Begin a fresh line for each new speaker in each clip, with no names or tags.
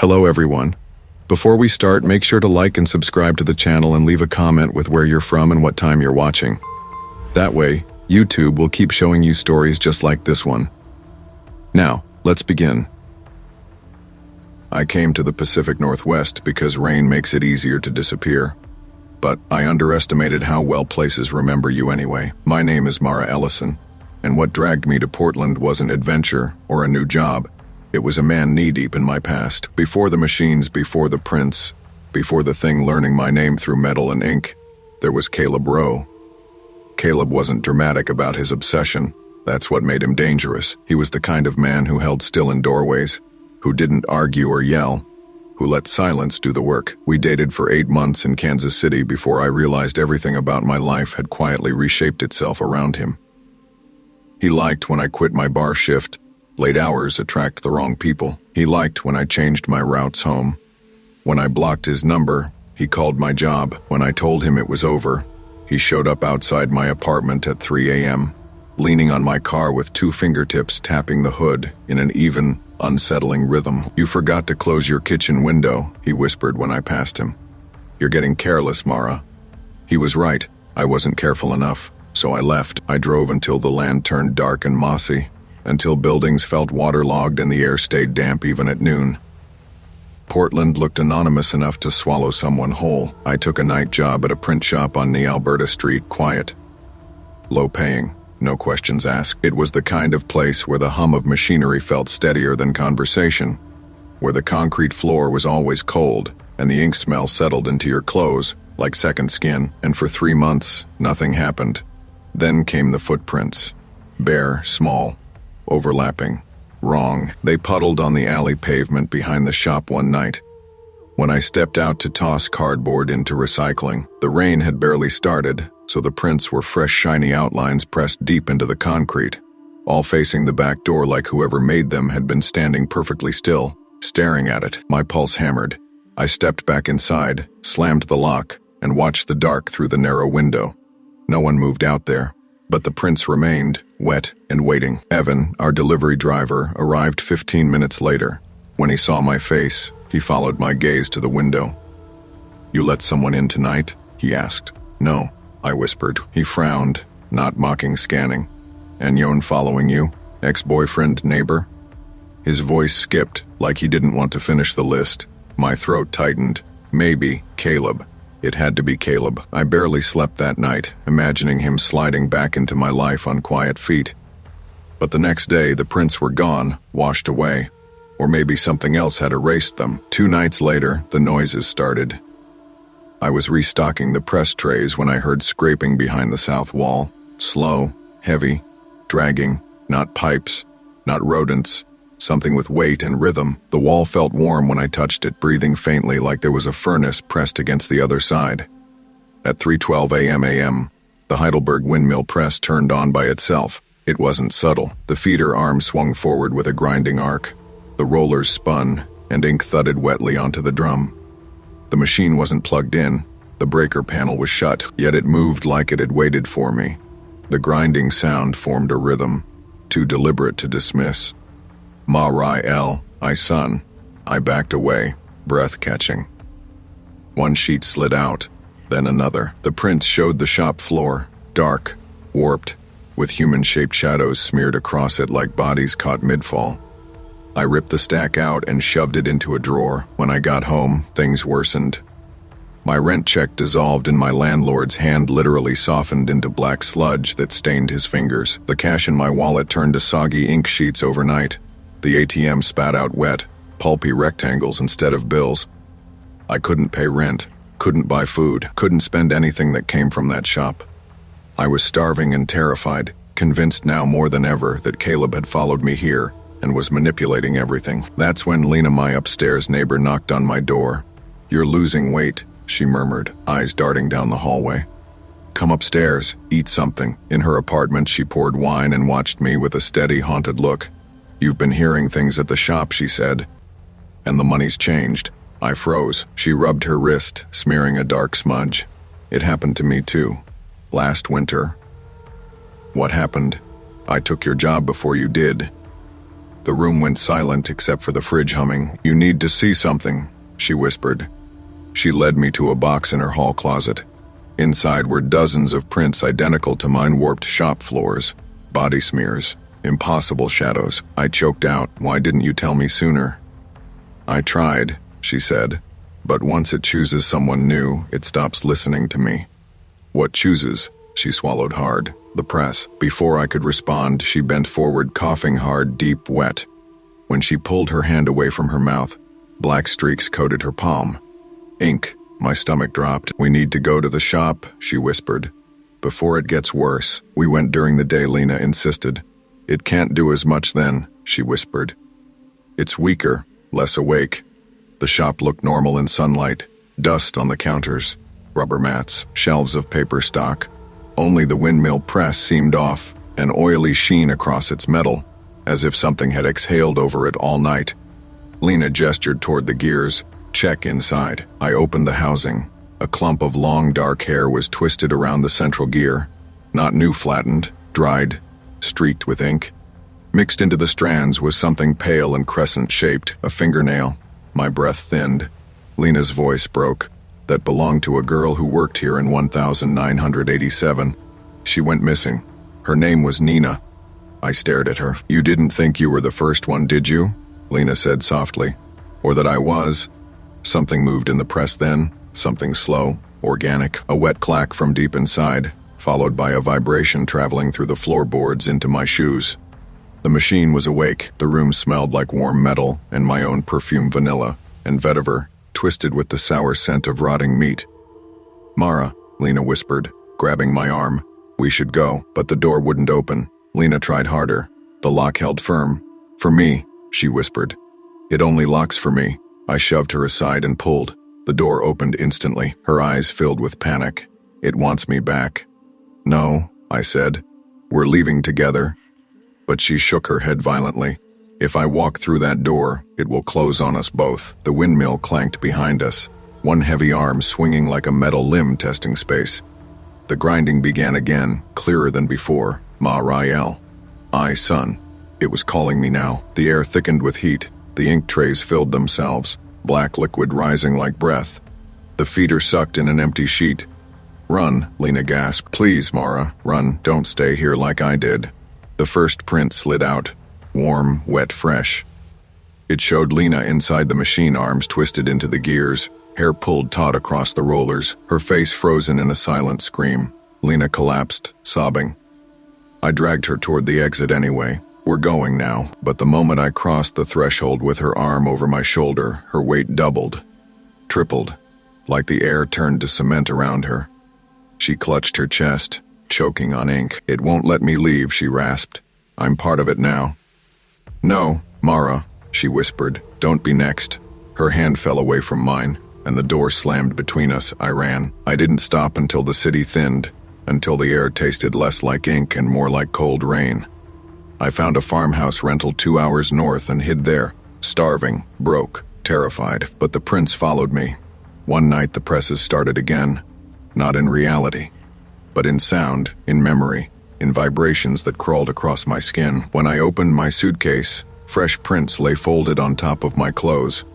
Hello everyone. Before we start, make sure to like and subscribe to the channel and leave a comment with where you're from and what time you're watching. That way, YouTube will keep showing you stories just like this one. Now, let's begin. I came to the Pacific Northwest because rain makes it easier to disappear. But I underestimated how well places remember you anyway. My name is Mara Ellison, and what dragged me to Portland wasn't adventure or a new job. It was a man knee-deep in my past, before the machines, before the prints, before the thing learning my name through metal and ink. There was Caleb Rowe. Caleb wasn't dramatic about his obsession. That's what made him dangerous. He was the kind of man who held still in doorways, who didn't argue or yell, who let silence do the work. We dated for 8 months in Kansas City before I realized everything about my life had quietly reshaped itself around him. He liked when I quit my bar shift. Late hours attract the wrong people. He liked when I changed my routes home. When I blocked his number, he called my job. When I told him it was over, he showed up outside my apartment at 3 a.m., leaning on my car with 2 fingertips tapping the hood in an even, unsettling rhythm. "You forgot to close your kitchen window," he whispered when I passed him. "You're getting careless, Mara." He was right. I wasn't careful enough, so I left. I drove until the land turned dark and mossy, until buildings felt waterlogged and the air stayed damp even at noon. Portland looked anonymous enough to swallow someone whole. I took a night job at a print shop on the Alberta Street, quiet, low-paying, no questions asked. It was the kind of place where the hum of machinery felt steadier than conversation, where the concrete floor was always cold and the ink smell settled into your clothes like second skin. And for 3 months, nothing happened. Then came the footprints, bare, small, overlapping, wrong. They puddled on the alley pavement behind the shop one night. When I stepped out to toss cardboard into recycling, the rain had barely started, so the prints were fresh, shiny outlines pressed deep into the concrete, all facing the back door like whoever made them had been standing perfectly still, staring at it. My pulse hammered. I stepped back inside, slammed the lock, and watched the dark through the narrow window. No one moved out there, but the prints remained, wet and waiting. Evan, our delivery driver, arrived 15 minutes later. When he saw my face, he followed my gaze to the window. "You let someone in tonight?" he asked. "No," I whispered. He frowned, not mocking, scanning. "Anyon following you? Ex-boyfriend, neighbor?" His voice skipped, like he didn't want to finish the list. My throat tightened. Maybe Caleb. It had to be Caleb. I barely slept that night, imagining him sliding back into my life on quiet feet. But the next day, the prints were gone, washed away. Or maybe something else had erased them. 2 nights later, the noises started. I was restocking the press trays when I heard scraping behind the south wall. Slow, heavy, dragging, not pipes, not rodents. Something with weight and rhythm. The wall felt warm when I touched it, breathing faintly like there was a furnace pressed against the other side. At 3:12 a.m., the Heidelberg windmill press turned on by itself. It wasn't subtle. The feeder arm swung forward with a grinding arc. The rollers spun, and ink thudded wetly onto the drum. The machine wasn't plugged in. The breaker panel was shut, yet it moved like it had waited for me. The grinding sound formed a rhythm, too deliberate to dismiss. Ma-Rai-El, I son. I backed away, breath catching. One sheet slid out, then another. The prints showed the shop floor, dark, warped, with human-shaped shadows smeared across it like bodies caught mid-fall. I ripped the stack out and shoved it into a drawer. When I got home, things worsened. My rent check dissolved and my landlord's hand literally softened into black sludge that stained his fingers. The cash in my wallet turned to soggy ink sheets overnight. The ATM spat out wet, pulpy rectangles instead of bills. I couldn't pay rent, couldn't buy food, couldn't spend anything that came from that shop. I was starving and terrified, convinced now more than ever that Caleb had followed me here and was manipulating everything. That's when Lena, my upstairs neighbor, knocked on my door. "You're losing weight," she murmured, eyes darting down the hallway. "Come upstairs, eat something." In her apartment, she poured wine and watched me with a steady, haunted look. "You've been hearing things at the shop," she said. "And the money's changed." I froze. She rubbed her wrist, smearing a dark smudge. "It happened to me too. Last winter." "What happened?" "I took your job before you did." The room went silent except for the fridge humming. "You need to see something," she whispered. She led me to a box in her hall closet. Inside were dozens of prints identical to mine, warped shop floors, body smears, impossible shadows. I choked out, "Why didn't you tell me sooner?" "I tried," she said, "but once it chooses someone new, it stops listening to me." "What chooses?" She swallowed hard. "The press." Before I could respond, she bent forward, coughing hard, deep, wet. When she pulled her hand away from her mouth, black streaks coated her palm. "Ink." My stomach dropped. "We need to go to the shop," she whispered. "Before it gets worse." "We went during the day," Lena insisted. "It can't do as much then," she whispered. "It's weaker, less awake." The shop looked normal in sunlight. Dust on the counters, rubber mats, shelves of paper stock. Only the windmill press seemed off, an oily sheen across its metal, as if something had exhaled over it all night. Lena gestured toward the gears. "Check inside." I opened the housing. A clump of long dark hair was twisted around the central gear. Not new, flattened, dried, streaked with ink. Mixed into the strands was something pale and crescent-shaped, a fingernail. My breath thinned. Lena's voice broke. "That belonged to a girl who worked here in 1987. She went missing. Her name was Nina." I stared at her. "You didn't think you were the first one, did you?" Lena said softly. "Or that I was?" Something moved in the press then, something slow, organic, a wet clack from deep inside, followed by a vibration traveling through the floorboards into my shoes. The machine was awake. The room smelled like warm metal and my own perfume, vanilla and vetiver, twisted with the sour scent of rotting meat. "Mara," Lena whispered, grabbing my arm. "We should go." But the door wouldn't open. Lena tried harder. The lock held firm. "For me," she whispered. "It only locks for me." I shoved her aside and pulled. The door opened instantly, her eyes filled with panic. "It wants me back." "No," I said. "We're leaving together." But she shook her head violently. "If I walk through that door, it will close on us both." The windmill clanked behind us, one heavy arm swinging like a metal limb testing space. The grinding began again, clearer than before. "Ma Rael." "I, son." It was calling me now. The air thickened with heat. The ink trays filled themselves, black liquid rising like breath. The feeder sucked in an empty sheet. "Run," Lena gasped. "Please, Mara, run. Don't stay here like I did." The first print slid out, warm, wet, fresh. It showed Lena inside the machine, arms twisted into the gears, hair pulled taut across the rollers, her face frozen in a silent scream. Lena collapsed, sobbing. I dragged her toward the exit anyway. "We're going now." But the moment I crossed the threshold with her arm over my shoulder, her weight doubled, tripled, like the air turned to cement around her. She clutched her chest, choking on ink. "It won't let me leave," she rasped. "I'm part of it now." "No, Mara," she whispered. "Don't be next." Her hand fell away from mine, and the door slammed between us. I ran. I didn't stop until the city thinned, until the air tasted less like ink and more like cold rain. I found a farmhouse rental 2 hours north and hid there, starving, broke, terrified. But the prints followed me. One night the presses started again, not in reality, but in sound, in memory, in vibrations that crawled across my skin. When I opened my suitcase, fresh prints lay folded on top of my clothes.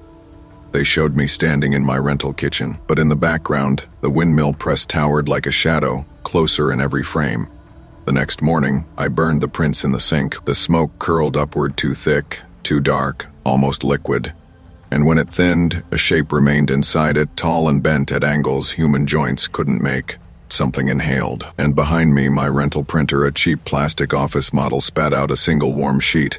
They showed me standing in my rental kitchen, but in the background, the windmill press towered like a shadow, closer in every frame. The next morning, I burned the prints in the sink. The smoke curled upward, too thick, too dark, almost liquid. And when it thinned, a shape remained inside it, tall and bent at angles human joints couldn't make. Something inhaled. And behind me, my rental printer, a cheap plastic office model, spat out a single warm sheet.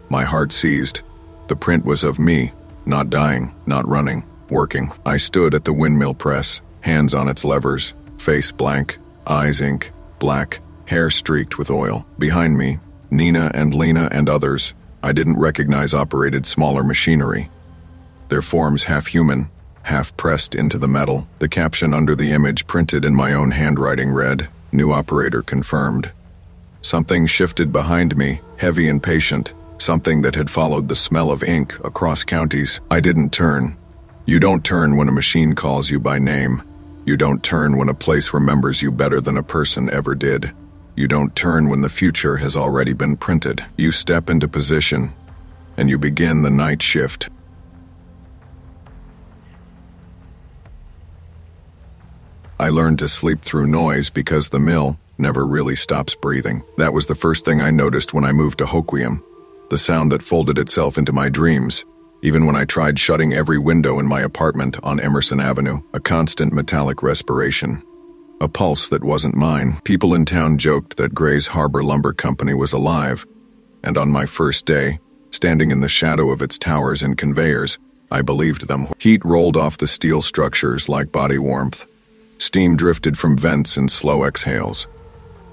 My heart seized. The print was of me, not dying, not running, working. I stood at the windmill press, hands on its levers, face blank, eyes ink, black, hair streaked with oil. Behind me, Nina and Lena and others I didn't recognize operated smaller machinery. Their forms half human, half pressed into the metal. The caption under the image, printed in my own handwriting, read, "New operator confirmed." Something shifted behind me, heavy and patient, something that had followed the smell of ink across counties. I didn't turn. You don't turn when a machine calls you by name. You don't turn when a place remembers you better than a person ever did. You don't turn when the future has already been printed. You step into position, and you begin the night shift. I learned to sleep through noise because the mill never really stops breathing. That was the first thing I noticed when I moved to Hoquiam, the sound that folded itself into my dreams, even when I tried shutting every window in my apartment on Emerson Avenue, a constant metallic respiration. A pulse that wasn't mine. People in town joked that Gray's Harbor Lumber Company was alive, and on my first day, standing in the shadow of its towers and conveyors, I believed them. Heat rolled off the steel structures like body warmth. Steam drifted from vents in slow exhales.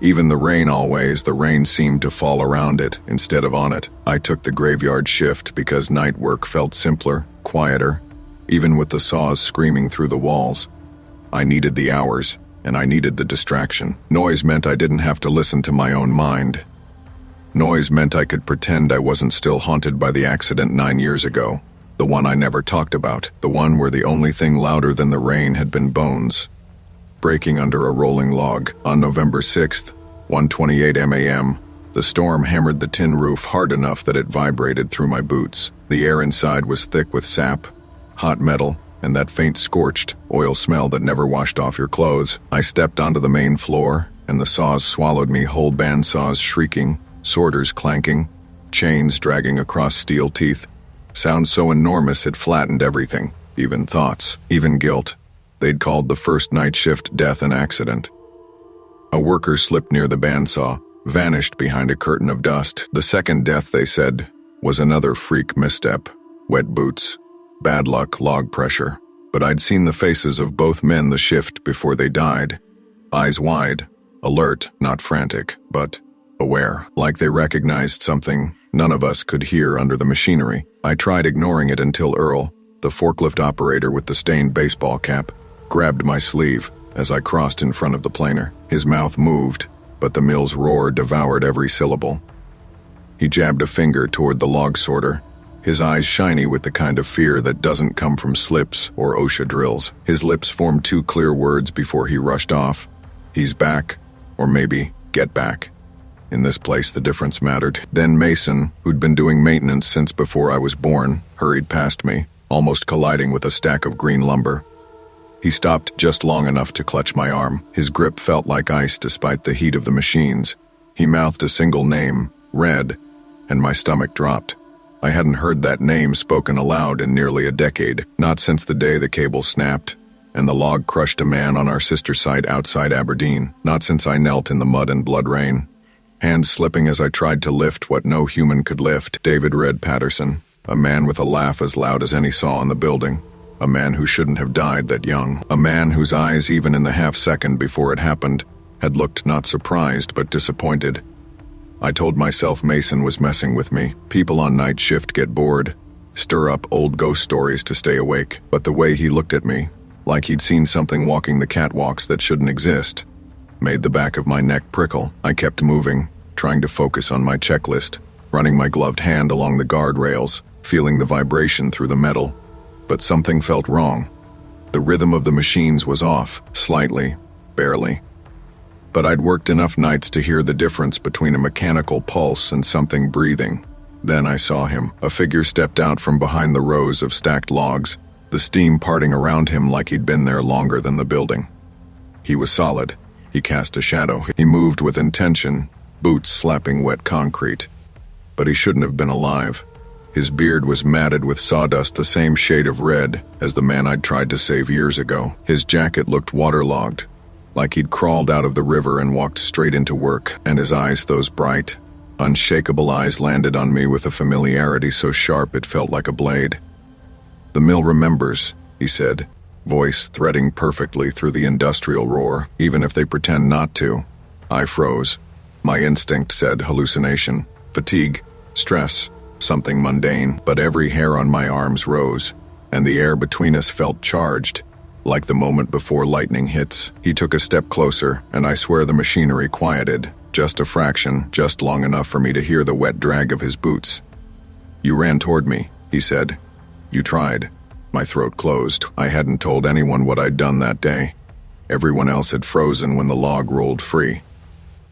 Even the rain seemed to fall around it instead of on it. I took the graveyard shift because night work felt simpler, quieter, even with the saws screaming through the walls. I needed the hours, and I needed the distraction. Noise meant I didn't have to listen to my own mind. Noise meant I could pretend I wasn't still haunted by the accident 9 years ago, the one I never talked about, the one where the only thing louder than the rain had been bones breaking under a rolling log. On November 6th, 1:28 a.m., the storm hammered the tin roof hard enough that it vibrated through my boots. The air inside was thick with sap, hot metal, and that faint scorched oil smell that never washed off your clothes. I stepped onto the main floor, and the saws swallowed me, whole bandsaws shrieking, sorters clanking, chains dragging across steel teeth. Sound so enormous it flattened everything, even thoughts, even guilt. They'd called the first night shift death an accident. A worker slipped near the bandsaw, vanished behind a curtain of dust. The second death, they said, was another freak misstep. Wet boots, bad luck, log pressure. But I'd seen the faces of both men the shift before they died. Eyes wide, alert, not frantic, but aware, like they recognized something none of us could hear under the machinery. I tried ignoring it until Earl, the forklift operator with the stained baseball cap, grabbed my sleeve as I crossed in front of the planer. His mouth moved, but the mill's roar devoured every syllable. He jabbed a finger toward the log sorter, his eyes shiny with the kind of fear that doesn't come from slips or OSHA drills. His lips formed two clear words before he rushed off. He's back, or maybe get back. In this place, the difference mattered. Then Mason, who'd been doing maintenance since before I was born, hurried past me, almost colliding with a stack of green lumber. He stopped just long enough to clutch my arm. His grip felt like ice despite the heat of the machines. He mouthed a single name, Red, and my stomach dropped. I hadn't heard that name spoken aloud in nearly a decade, not since the day the cable snapped and the log crushed a man on our sister site outside Aberdeen, not since I knelt in the mud and blood rain, hands slipping as I tried to lift what no human could lift. David Red Patterson, a man with a laugh as loud as any saw in the building. A man who shouldn't have died that young. A man whose eyes, even in the half-second before it happened, had looked not surprised but disappointed. I told myself Mason was messing with me. People on night shift get bored, stir up old ghost stories to stay awake. But the way he looked at me, like he'd seen something walking the catwalks that shouldn't exist, made the back of my neck prickle. I kept moving, trying to focus on my checklist, running my gloved hand along the guardrails, feeling the vibration through the metal. But something felt wrong. The rhythm of the machines was off, slightly, barely. But I'd worked enough nights to hear the difference between a mechanical pulse and something breathing. Then I saw him. A figure stepped out from behind the rows of stacked logs, the steam parting around him like he'd been there longer than the building. He was solid. He cast a shadow. He moved with intention, boots slapping wet concrete. But he shouldn't have been alive. His beard was matted with sawdust, the same shade of red as the man I'd tried to save years ago. His jacket looked waterlogged, like he'd crawled out of the river and walked straight into work, and his eyes, those bright, unshakable eyes, landed on me with a familiarity so sharp it felt like a blade. "The mill remembers," he said, voice threading perfectly through the industrial roar, "even if they pretend not to." I froze. My instinct said hallucination, fatigue, stress, something mundane, but every hair on my arms rose, and the air between us felt charged, like the moment before lightning hits. He took a step closer, and I swear the machinery quieted, just a fraction, just long enough for me to hear the wet drag of his boots. "You ran toward me," he said. "You tried." My throat closed. I hadn't told anyone what I'd done that day. Everyone else had frozen when the log rolled free.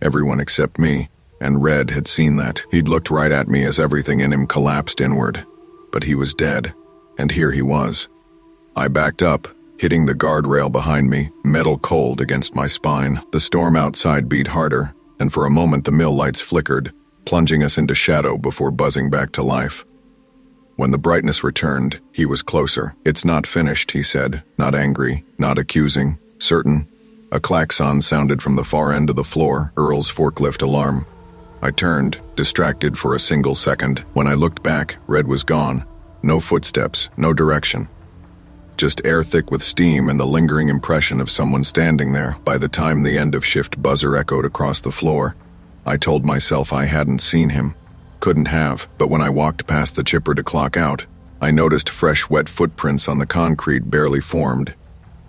Everyone except me, And Red had seen that. He'd looked right at me as everything in him collapsed inward. But he was dead, and here he was. I backed up, hitting the guardrail behind me, metal cold against my spine. The storm outside beat harder, and for a moment the mill lights flickered, plunging us into shadow before buzzing back to life. When the brightness returned, he was closer. "It's not finished," he said, not angry, not accusing, certain. A klaxon sounded from the far end of the floor, Earl's forklift alarm. I turned, distracted for a single second. When I looked back, Red was gone. No footsteps, no direction. Just air thick with steam and the lingering impression of someone standing there. By the time the end-of-shift buzzer echoed across the floor, I told myself I hadn't seen him. Couldn't have, but when I walked past the chipper to clock out, I noticed fresh wet footprints on the concrete barely formed.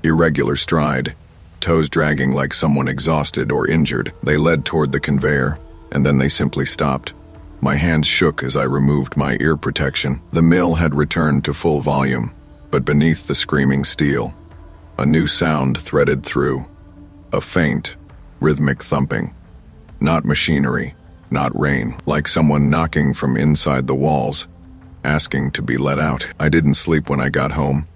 Irregular stride, toes dragging like someone exhausted or injured. They led toward the conveyor, and then they simply stopped. My hands shook as I removed my ear protection. The mill had returned to full volume, but beneath the screaming steel, a new sound threaded through. A faint, rhythmic thumping. Not machinery, not rain, like someone knocking from inside the walls, asking to be let out. I didn't sleep when I got home.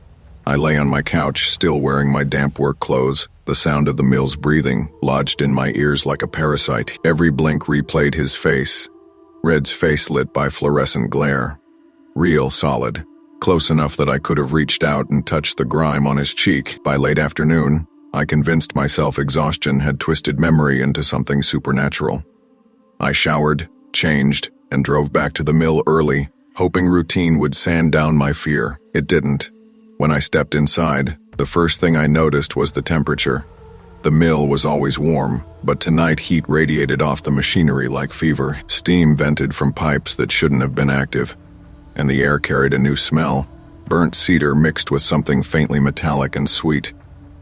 I lay on my couch, still wearing my damp work clothes. The sound of the mill's breathing lodged in my ears like a parasite. Every blink replayed his face, Red's face lit by fluorescent glare. Real, solid, close enough that I could have reached out and touched the grime on his cheek. By late afternoon, I convinced myself exhaustion had twisted memory into something supernatural. I showered, changed, and drove back to the mill early, hoping routine would sand down my fear. It didn't. When I stepped inside, the first thing I noticed was the temperature. The mill was always warm, but tonight heat radiated off the machinery like fever. Steam vented from pipes that shouldn't have been active, and the air carried a new smell, burnt cedar mixed with something faintly metallic and sweet,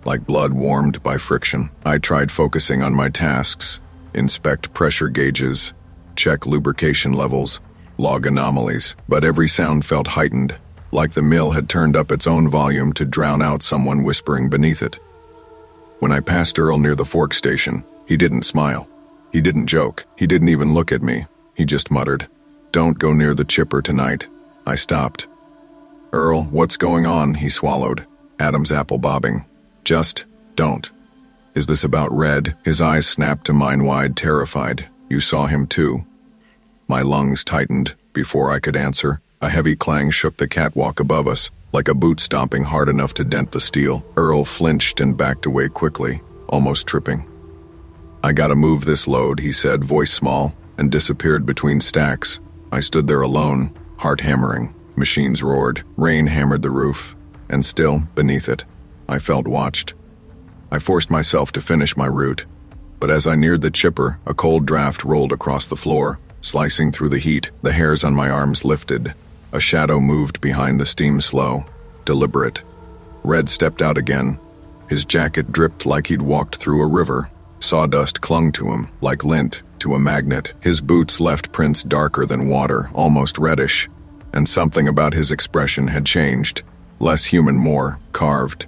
like blood warmed by friction. I tried focusing on my tasks, inspect pressure gauges, check lubrication levels, log anomalies, but every sound felt heightened, like the mill had turned up its own volume to drown out someone whispering beneath it. When I passed Earl near the fork station, he didn't smile. He didn't joke. He didn't even look at me. He just muttered, "Don't go near the chipper tonight." I stopped. "Earl, what's going on?" he swallowed, Adam's apple bobbing. "Just don't." "Is this about Red?" His eyes snapped to mine wide, terrified. "You saw him too?" My lungs tightened. Before I could answer, a heavy clang shook the catwalk above us, like a boot stomping hard enough to dent the steel. Earl flinched and backed away quickly, almost tripping. "I gotta move this load," he said, voice small, and disappeared between stacks. I stood there alone, heart hammering. Machines roared, rain hammered the roof, and still, beneath it, I felt watched. I forced myself to finish my route, but as I neared the chipper, a cold draft rolled across the floor, slicing through the heat. The hairs on my arms lifted. A shadow moved behind the steam slow, deliberate. Red stepped out again. His jacket dripped like he'd walked through a river. Sawdust clung to him, like lint to a magnet. His boots left prints darker than water, almost reddish, and something about his expression had changed. Less human, more carved.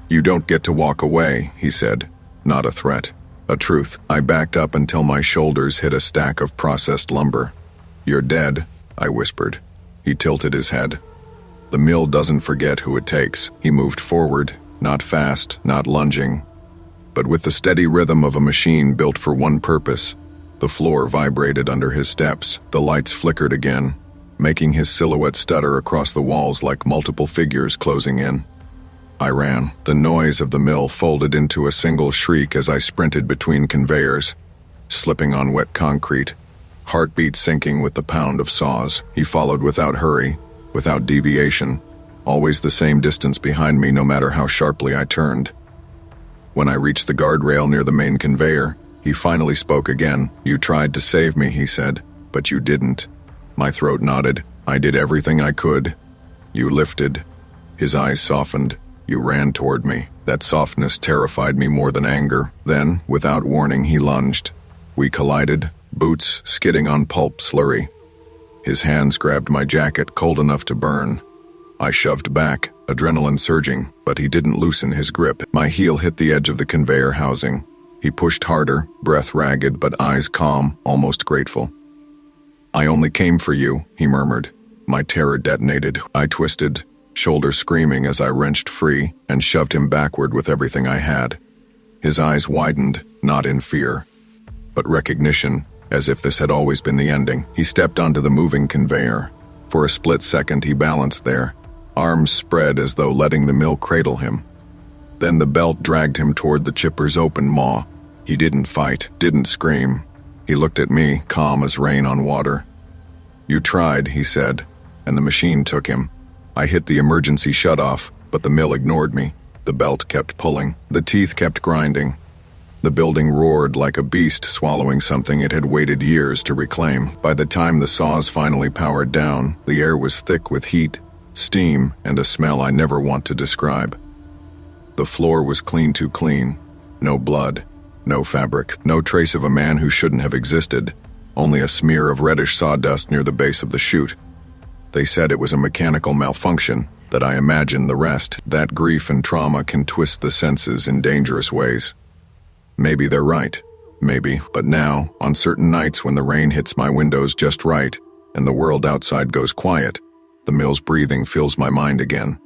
"You don't get to walk away," he said. Not a threat, a truth. I backed up until my shoulders hit a stack of processed lumber. "You're dead," I whispered. He tilted his head. "The mill doesn't forget who it takes." He moved forward, not fast, not lunging, but with the steady rhythm of a machine built for one purpose. The floor vibrated under his steps. The lights flickered again, making his silhouette stutter across the walls like multiple figures closing in. I ran. The noise of the mill folded into a single shriek as I sprinted between conveyors, slipping on wet concrete, heartbeat syncing with the pound of saws. He followed without hurry, without deviation, always the same distance behind me no matter how sharply I turned. When I reached the guardrail near the main conveyor, he finally spoke again. "You tried to save me," he said, "but you didn't." My throat knotted. "I did everything I could." "You lifted." His eyes softened. "You ran toward me." That softness terrified me more than anger. Then, without warning, he lunged. We collided, boots skidding on pulp slurry. His hands grabbed my jacket, cold enough to burn. I shoved back, adrenaline surging, but he didn't loosen his grip. My heel hit the edge of the conveyor housing. He pushed harder, breath ragged but eyes calm, almost grateful. "I only came for you," he murmured. My terror detonated. I twisted, shoulder screaming as I wrenched free and shoved him backward with everything I had. His eyes widened, not in fear, but recognition, as if this had always been the ending. He stepped onto the moving conveyor. For a split second he balanced there, arms spread as though letting the mill cradle him. Then the belt dragged him toward the chipper's open maw. He didn't fight, didn't scream. He looked at me, calm as rain on water. "You tried," he said, and the machine took him. I hit the emergency shutoff, but the mill ignored me. The belt kept pulling. The teeth kept grinding. The building roared like a beast swallowing something it had waited years to reclaim. By the time the saws finally powered down, the air was thick with heat, steam, and a smell I never want to describe. The floor was too clean. No blood, no fabric, no trace of a man who shouldn't have existed, only a smear of reddish sawdust near the base of the chute. They said it was a mechanical malfunction, that I imagined the rest, that grief and trauma can twist the senses in dangerous ways. Maybe they're right, maybe, but now, on certain nights when the rain hits my windows just right, and the world outside goes quiet, the mill's breathing fills my mind again.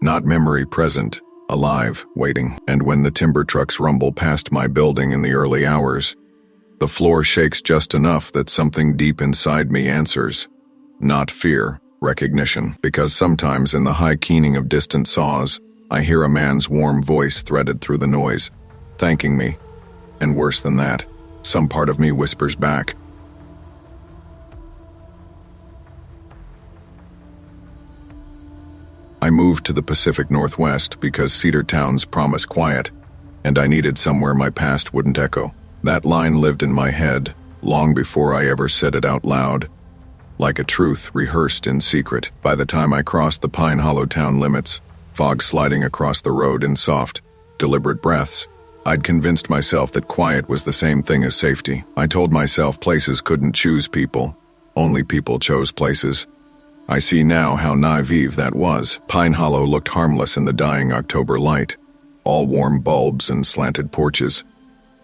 Not memory present, alive, waiting, and when the timber trucks rumble past my building in the early hours, the floor shakes just enough that something deep inside me answers. Not fear, recognition, because sometimes in the high keening of distant saws, I hear a man's warm voice threaded through the noise, thanking me. And worse than that, some part of me whispers back, I moved to the Pacific Northwest because Cedar towns promise quiet, and I needed somewhere my past wouldn't echo. That line lived in my head, long before I ever said it out loud, like a truth rehearsed in secret. By the time I crossed the Pine Hollow town limits, fog sliding across the road in soft, deliberate breaths, I'd convinced myself that quiet was the same thing as safety. I told myself places couldn't choose people, only people chose places. I see now how naive that was. Pine Hollow looked harmless in the dying October light, all warm bulbs and slanted porches.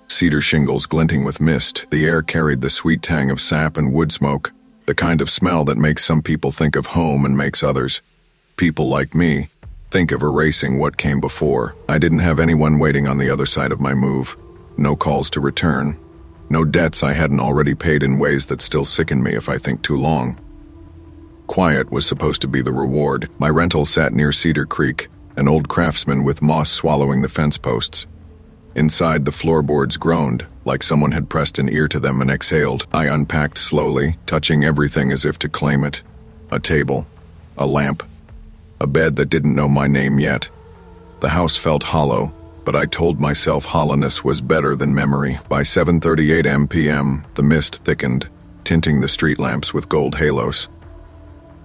Cedar shingles glinting with mist, the air carried the sweet tang of sap and wood smoke, the kind of smell that makes some people think of home and makes others, people like me, think of erasing what came before. I didn't have anyone waiting on the other side of my move, no calls to return, no debts I hadn't already paid in ways that still sicken me if I think too long. Quiet was supposed to be the reward. My rental sat near Cedar Creek, an old craftsman with moss swallowing the fence posts. Inside, the floorboards groaned, like someone had pressed an ear to them and exhaled. I unpacked slowly, touching everything as if to claim it. A table, a lamp, a bed that didn't know my name yet. The house felt hollow, but I told myself hollowness was better than memory. By 7:38 p.m., the mist thickened, tinting the street lamps with gold halos.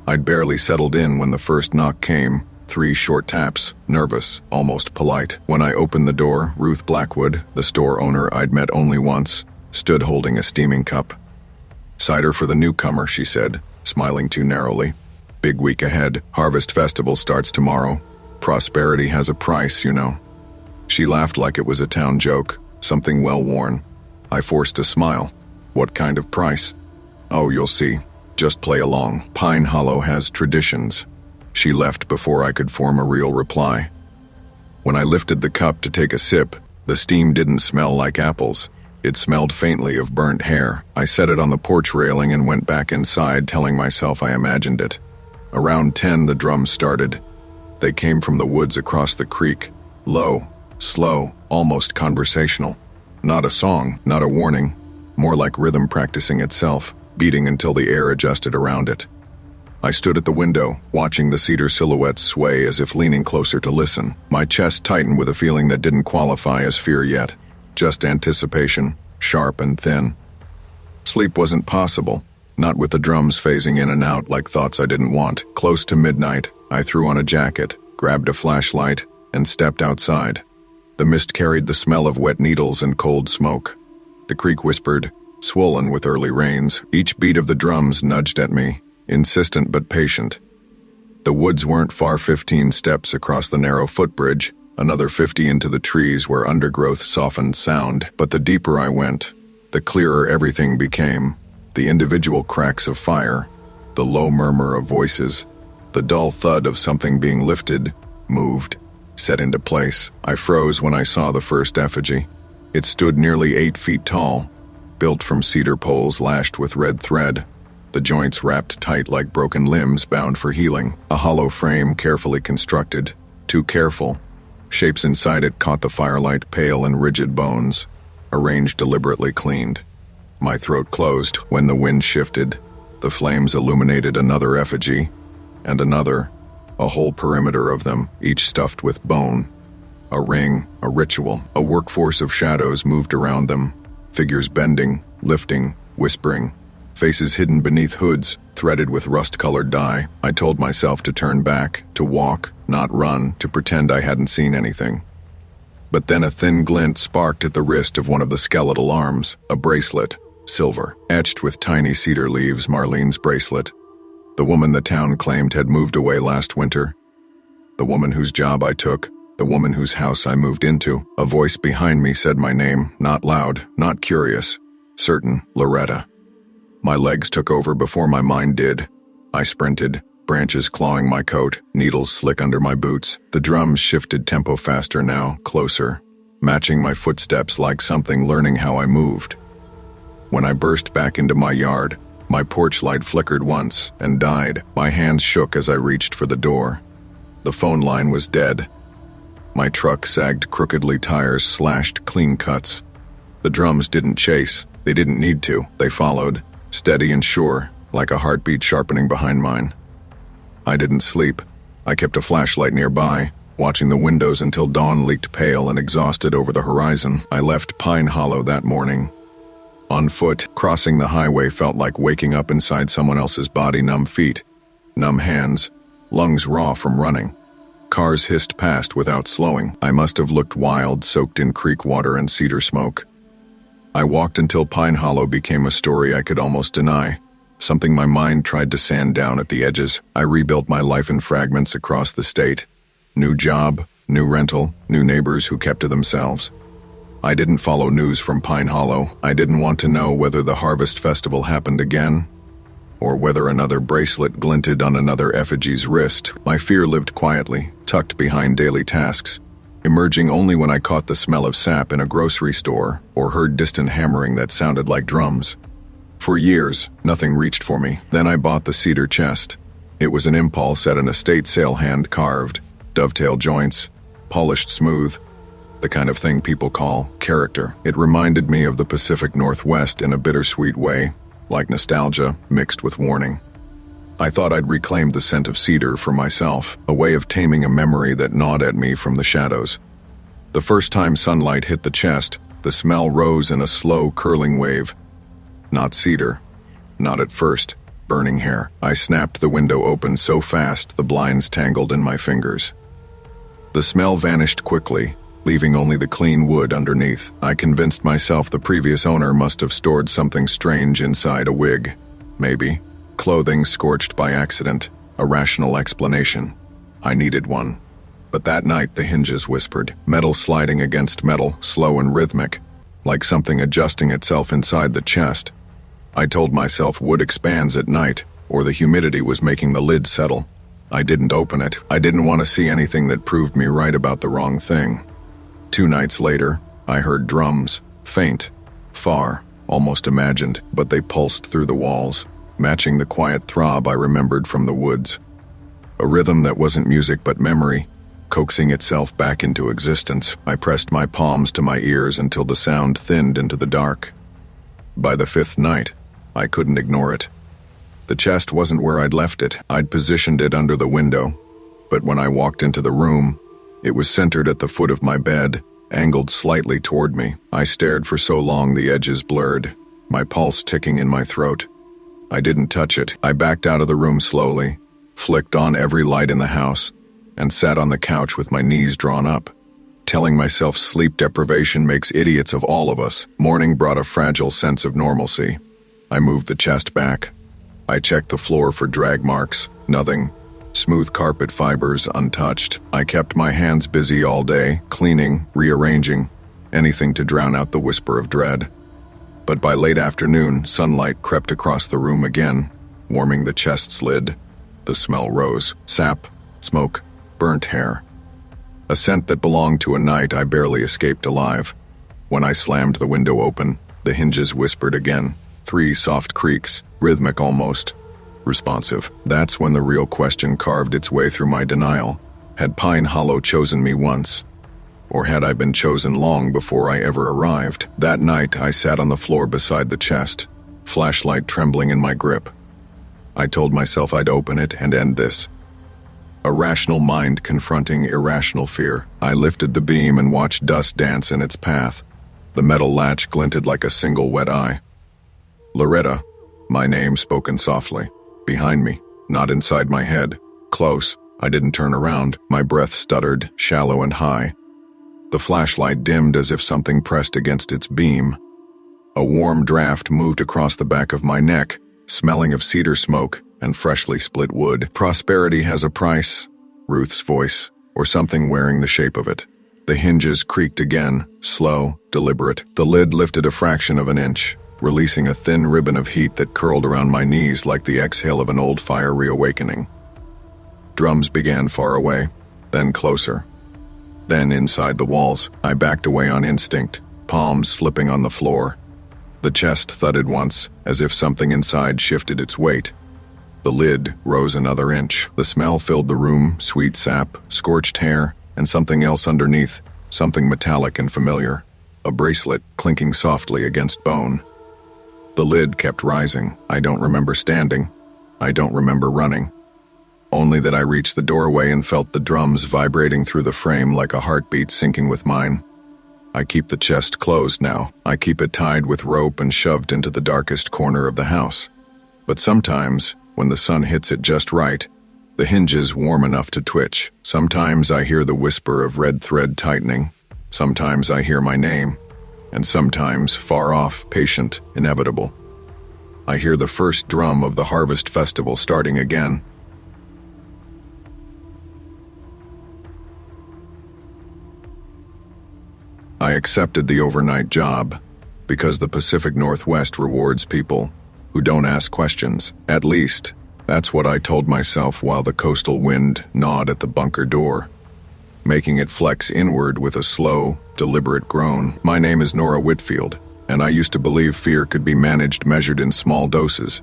I'd barely settled in when the first knock came, 3 short taps, nervous, almost polite. When I opened the door, Ruth Blackwood, the store owner I'd met only once, stood holding a steaming cup. "Cider for the newcomer," she said, smiling too narrowly. "Big week ahead. Harvest Festival starts tomorrow. Prosperity has a price, you know." She laughed like it was a town joke, something well-worn. I forced a smile. "What kind of price?" "Oh, you'll see. Just play along. Pine Hollow has traditions." She left before I could form a real reply. When I lifted the cup to take a sip, the steam didn't smell like apples. It smelled faintly of burnt hair. I set it on the porch railing and went back inside, telling myself I imagined it. Around 10, the drums started. They came from the woods across the creek. Low, slow, almost conversational. Not a song, not a warning. More like rhythm practicing itself, beating until the air adjusted around it. I stood at the window, watching the cedar silhouettes sway as if leaning closer to listen. My chest tightened with a feeling that didn't qualify as fear yet, just anticipation, sharp and thin. Sleep wasn't possible, not with the drums phasing in and out like thoughts I didn't want. Close to midnight, I threw on a jacket, grabbed a flashlight, and stepped outside. The mist carried the smell of wet needles and cold smoke. The creek whispered, swollen with early rains. Each beat of the drums nudged at me, insistent but patient. The woods weren't far, 15 steps across the narrow footbridge, Another 50 into the trees where undergrowth softened sound, but the deeper I went, the clearer everything became. The individual cracks of fire, the low murmur of voices, the dull thud of something being lifted, moved, set into place. I froze when I saw the first effigy. It stood nearly 8 feet tall, built from cedar poles lashed with red thread, the joints wrapped tight like broken limbs bound for healing, a hollow frame carefully constructed, too careful. Shapes inside it caught the firelight, pale and rigid bones, arranged deliberately cleaned. My throat closed when the wind shifted. The flames illuminated another effigy, and another, a whole perimeter of them, each stuffed with bone. A ring, a ritual, a workforce of shadows moved around them, figures bending, lifting, whispering, faces hidden beneath hoods, threaded with rust-colored dye. I told myself to turn back, to walk, not run, to pretend I hadn't seen anything. But then a thin glint sparked at the wrist of one of the skeletal arms, a bracelet, silver, etched with tiny cedar leaves, Marlene's bracelet. The woman the town claimed had moved away last winter. The woman whose job I took, the woman whose house I moved into. A voice behind me said my name, not loud, not curious, certain, Loretta. My legs took over before my mind did. I sprinted, branches clawing my coat, needles slick under my boots. The drums shifted tempo faster now, closer, matching my footsteps like something learning how I moved. When I burst back into my yard, my porch light flickered once and died. My hands shook as I reached for the door. The phone line was dead. My truck sagged crookedly, tires slashed, clean cuts. The drums didn't chase. They didn't need to. They followed, steady and sure, like a heartbeat sharpening behind mine. I didn't sleep. I kept a flashlight nearby, watching the windows until dawn leaked pale and exhausted over the horizon. I left Pine Hollow that morning. On foot, crossing the highway felt like waking up inside someone else's body. Numb feet, numb hands, lungs raw from running. Cars hissed past without slowing. I must have looked wild, soaked in creek water and cedar smoke. I walked until Pine Hollow became a story I could almost deny, something my mind tried to sand down at the edges. I rebuilt my life in fragments across the state. New job, new rental, new neighbors who kept to themselves. I didn't follow news from Pine Hollow. I didn't want to know whether the Harvest Festival happened again, or whether another bracelet glinted on another effigy's wrist. My fear lived quietly, tucked behind daily tasks, emerging only when I caught the smell of sap in a grocery store or heard distant hammering that sounded like drums. For years, nothing reached for me. Then I bought the cedar chest. It was an impulse at an estate sale, hand-carved, dovetail joints, polished smooth, the kind of thing people call character. It reminded me of the Pacific Northwest in a bittersweet way, like nostalgia mixed with warning. I thought I'd reclaimed the scent of cedar for myself, a way of taming a memory that gnawed at me from the shadows. The first time sunlight hit the chest, the smell rose in a slow, curling wave. Not cedar. Not at first. Burning hair. I snapped the window open so fast the blinds tangled in my fingers. The smell vanished quickly, leaving only the clean wood underneath. I convinced myself the previous owner must have stored something strange inside a wig. Maybe. Clothing scorched by accident. A rational explanation. I needed one. But that night the hinges whispered, metal sliding against metal, slow and rhythmic, like something adjusting itself inside the chest. I told myself wood expands at night, or the humidity was making the lid settle. I didn't open it. I didn't want to see anything that proved me right about the wrong thing. 2 nights later, I heard drums, faint, far, almost imagined, but they pulsed through the walls, matching the quiet throb I remembered from the woods. A rhythm that wasn't music but memory, coaxing itself back into existence. I pressed my palms to my ears until the sound thinned into the dark. By the 5th night, I couldn't ignore it. The chest wasn't where I'd left it. I'd positioned it under the window, but when I walked into the room, it was centered at the foot of my bed, angled slightly toward me. I stared for so long the edges blurred, my pulse ticking in my throat. I didn't touch it. I backed out of the room slowly, flicked on every light in the house, and sat on the couch with my knees drawn up, telling myself sleep deprivation makes idiots of all of us. Morning brought a fragile sense of normalcy. I moved the chest back. I checked the floor for drag marks. Nothing. smooth carpet fibers untouched. I kept my hands busy all day, cleaning, rearranging, anything to drown out the whisper of dread. But by late afternoon, sunlight crept across the room again, warming the chest's lid. The smell rose: sap, smoke, burnt hair. A scent that belonged to a night I barely escaped alive. When I slammed the window open, the hinges whispered again. 3 soft creaks, rhythmic almost, responsive. That's when the real question carved its way through my denial. Had Pine Hollow chosen me once? Or had I been chosen long before I ever arrived? That night, I sat on the floor beside the chest, flashlight trembling in my grip. I told myself I'd open it and end this. A rational mind confronting irrational fear. I lifted the beam and watched dust dance in its path. The metal latch glinted like a single wet eye. Loretta, my name spoken softly. Behind me, not inside my head. Close. I didn't turn around. My breath stuttered, shallow and high. The flashlight dimmed as if something pressed against its beam. A warm draft moved across the back of my neck, smelling of cedar smoke and freshly split wood. Prosperity has a price, Ruth's voice, or something wearing the shape of it. The hinges creaked again, slow, deliberate. The lid lifted a fraction of an inch, releasing a thin ribbon of heat that curled around my knees like the exhale of an old fire reawakening. Drums began far away, then closer. Then inside the walls, I backed away on instinct, palms slipping on the floor. The chest thudded once, as if something inside shifted its weight. The lid rose another inch. The smell filled the room, sweet sap, scorched hair, and something else underneath, something metallic and familiar. A bracelet clinking softly against bone. The lid kept rising. I don't remember standing. I don't remember running. Only that I reached the doorway and felt the drums vibrating through the frame like a heartbeat syncing with mine. I keep the chest closed now. I keep it tied with rope and shoved into the darkest corner of the house. But sometimes, when the sun hits it just right, the hinges warm enough to twitch. Sometimes I hear the whisper of red thread tightening. Sometimes I hear my name. And sometimes, far off, patient, inevitable. I hear the first drum of the harvest festival starting again. I accepted the overnight job because the Pacific Northwest rewards people who don't ask questions. At least, that's what I told myself while the coastal wind gnawed at the bunker door, making it flex inward with a slow, deliberate groan. My name is Nora Whitfield, and I used to believe fear could be managed, measured in small doses.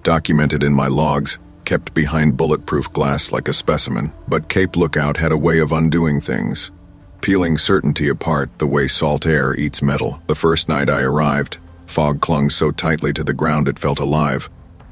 Documented in my logs, kept behind bulletproof glass like a specimen. But Cape Lookout had a way of undoing things, peeling certainty apart the way salt air eats metal. The first night I arrived, fog clung so tightly to the ground it felt alive,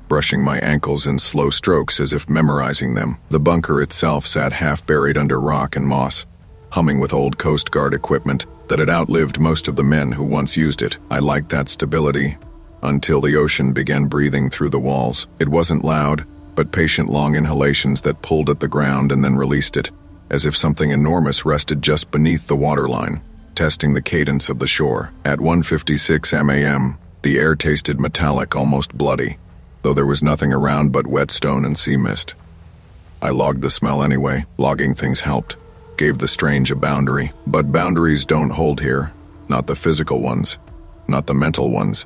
brushing my ankles in slow strokes as if memorizing them. The bunker itself sat half-buried under rock and moss, humming with old Coast Guard equipment that had outlived most of the men who once used it. I liked that stability, until the ocean began breathing through the walls. It wasn't loud, but patient long inhalations that pulled at the ground and then released it, as if something enormous rested just beneath the waterline, testing the cadence of the shore. At 1:56 a.m., the air tasted metallic, almost bloody, though there was nothing around but whetstone and sea mist. I logged the smell anyway. Logging things helped, gave the strange a boundary. But boundaries don't hold here. Not the physical ones, not the mental ones.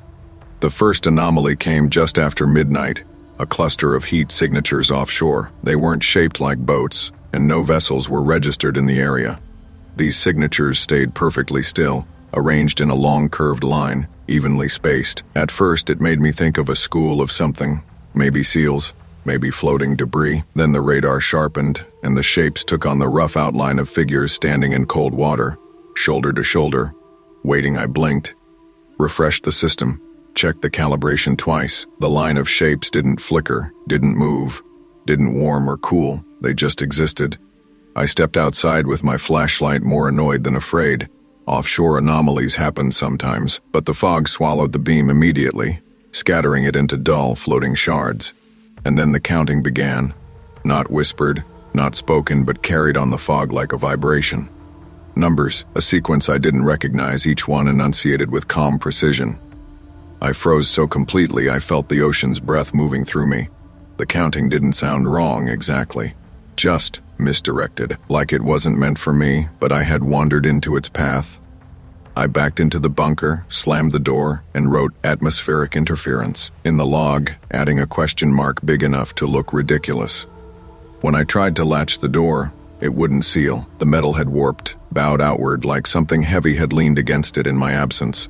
The first anomaly came just after midnight, a cluster of heat signatures offshore. They weren't shaped like boats, and no vessels were registered in the area. These signatures stayed perfectly still, arranged in a long curved line, evenly spaced. At first it made me think of a school of something, maybe seals, maybe floating debris. Then the radar sharpened, and the shapes took on the rough outline of figures standing in cold water, shoulder to shoulder. Waiting, I blinked, refreshed the system, checked the calibration twice. The line of shapes didn't flicker, didn't move, didn't warm or cool. They just existed. I stepped outside with my flashlight, more annoyed than afraid. Offshore anomalies happen sometimes, but the fog swallowed the beam immediately, scattering it into dull, floating shards. And then the counting began. Not whispered, not spoken, but carried on the fog like a vibration. Numbers, a sequence I didn't recognize, each one enunciated with calm precision. I froze so completely I felt the ocean's breath moving through me. The counting didn't sound wrong exactly. Just misdirected, like it wasn't meant for me, but I had wandered into its path. I backed into the bunker, slammed the door, and wrote atmospheric interference in the log, adding a question mark big enough to look ridiculous. When I tried to latch the door, it wouldn't seal. The metal had warped, bowed outward like something heavy had leaned against it in my absence.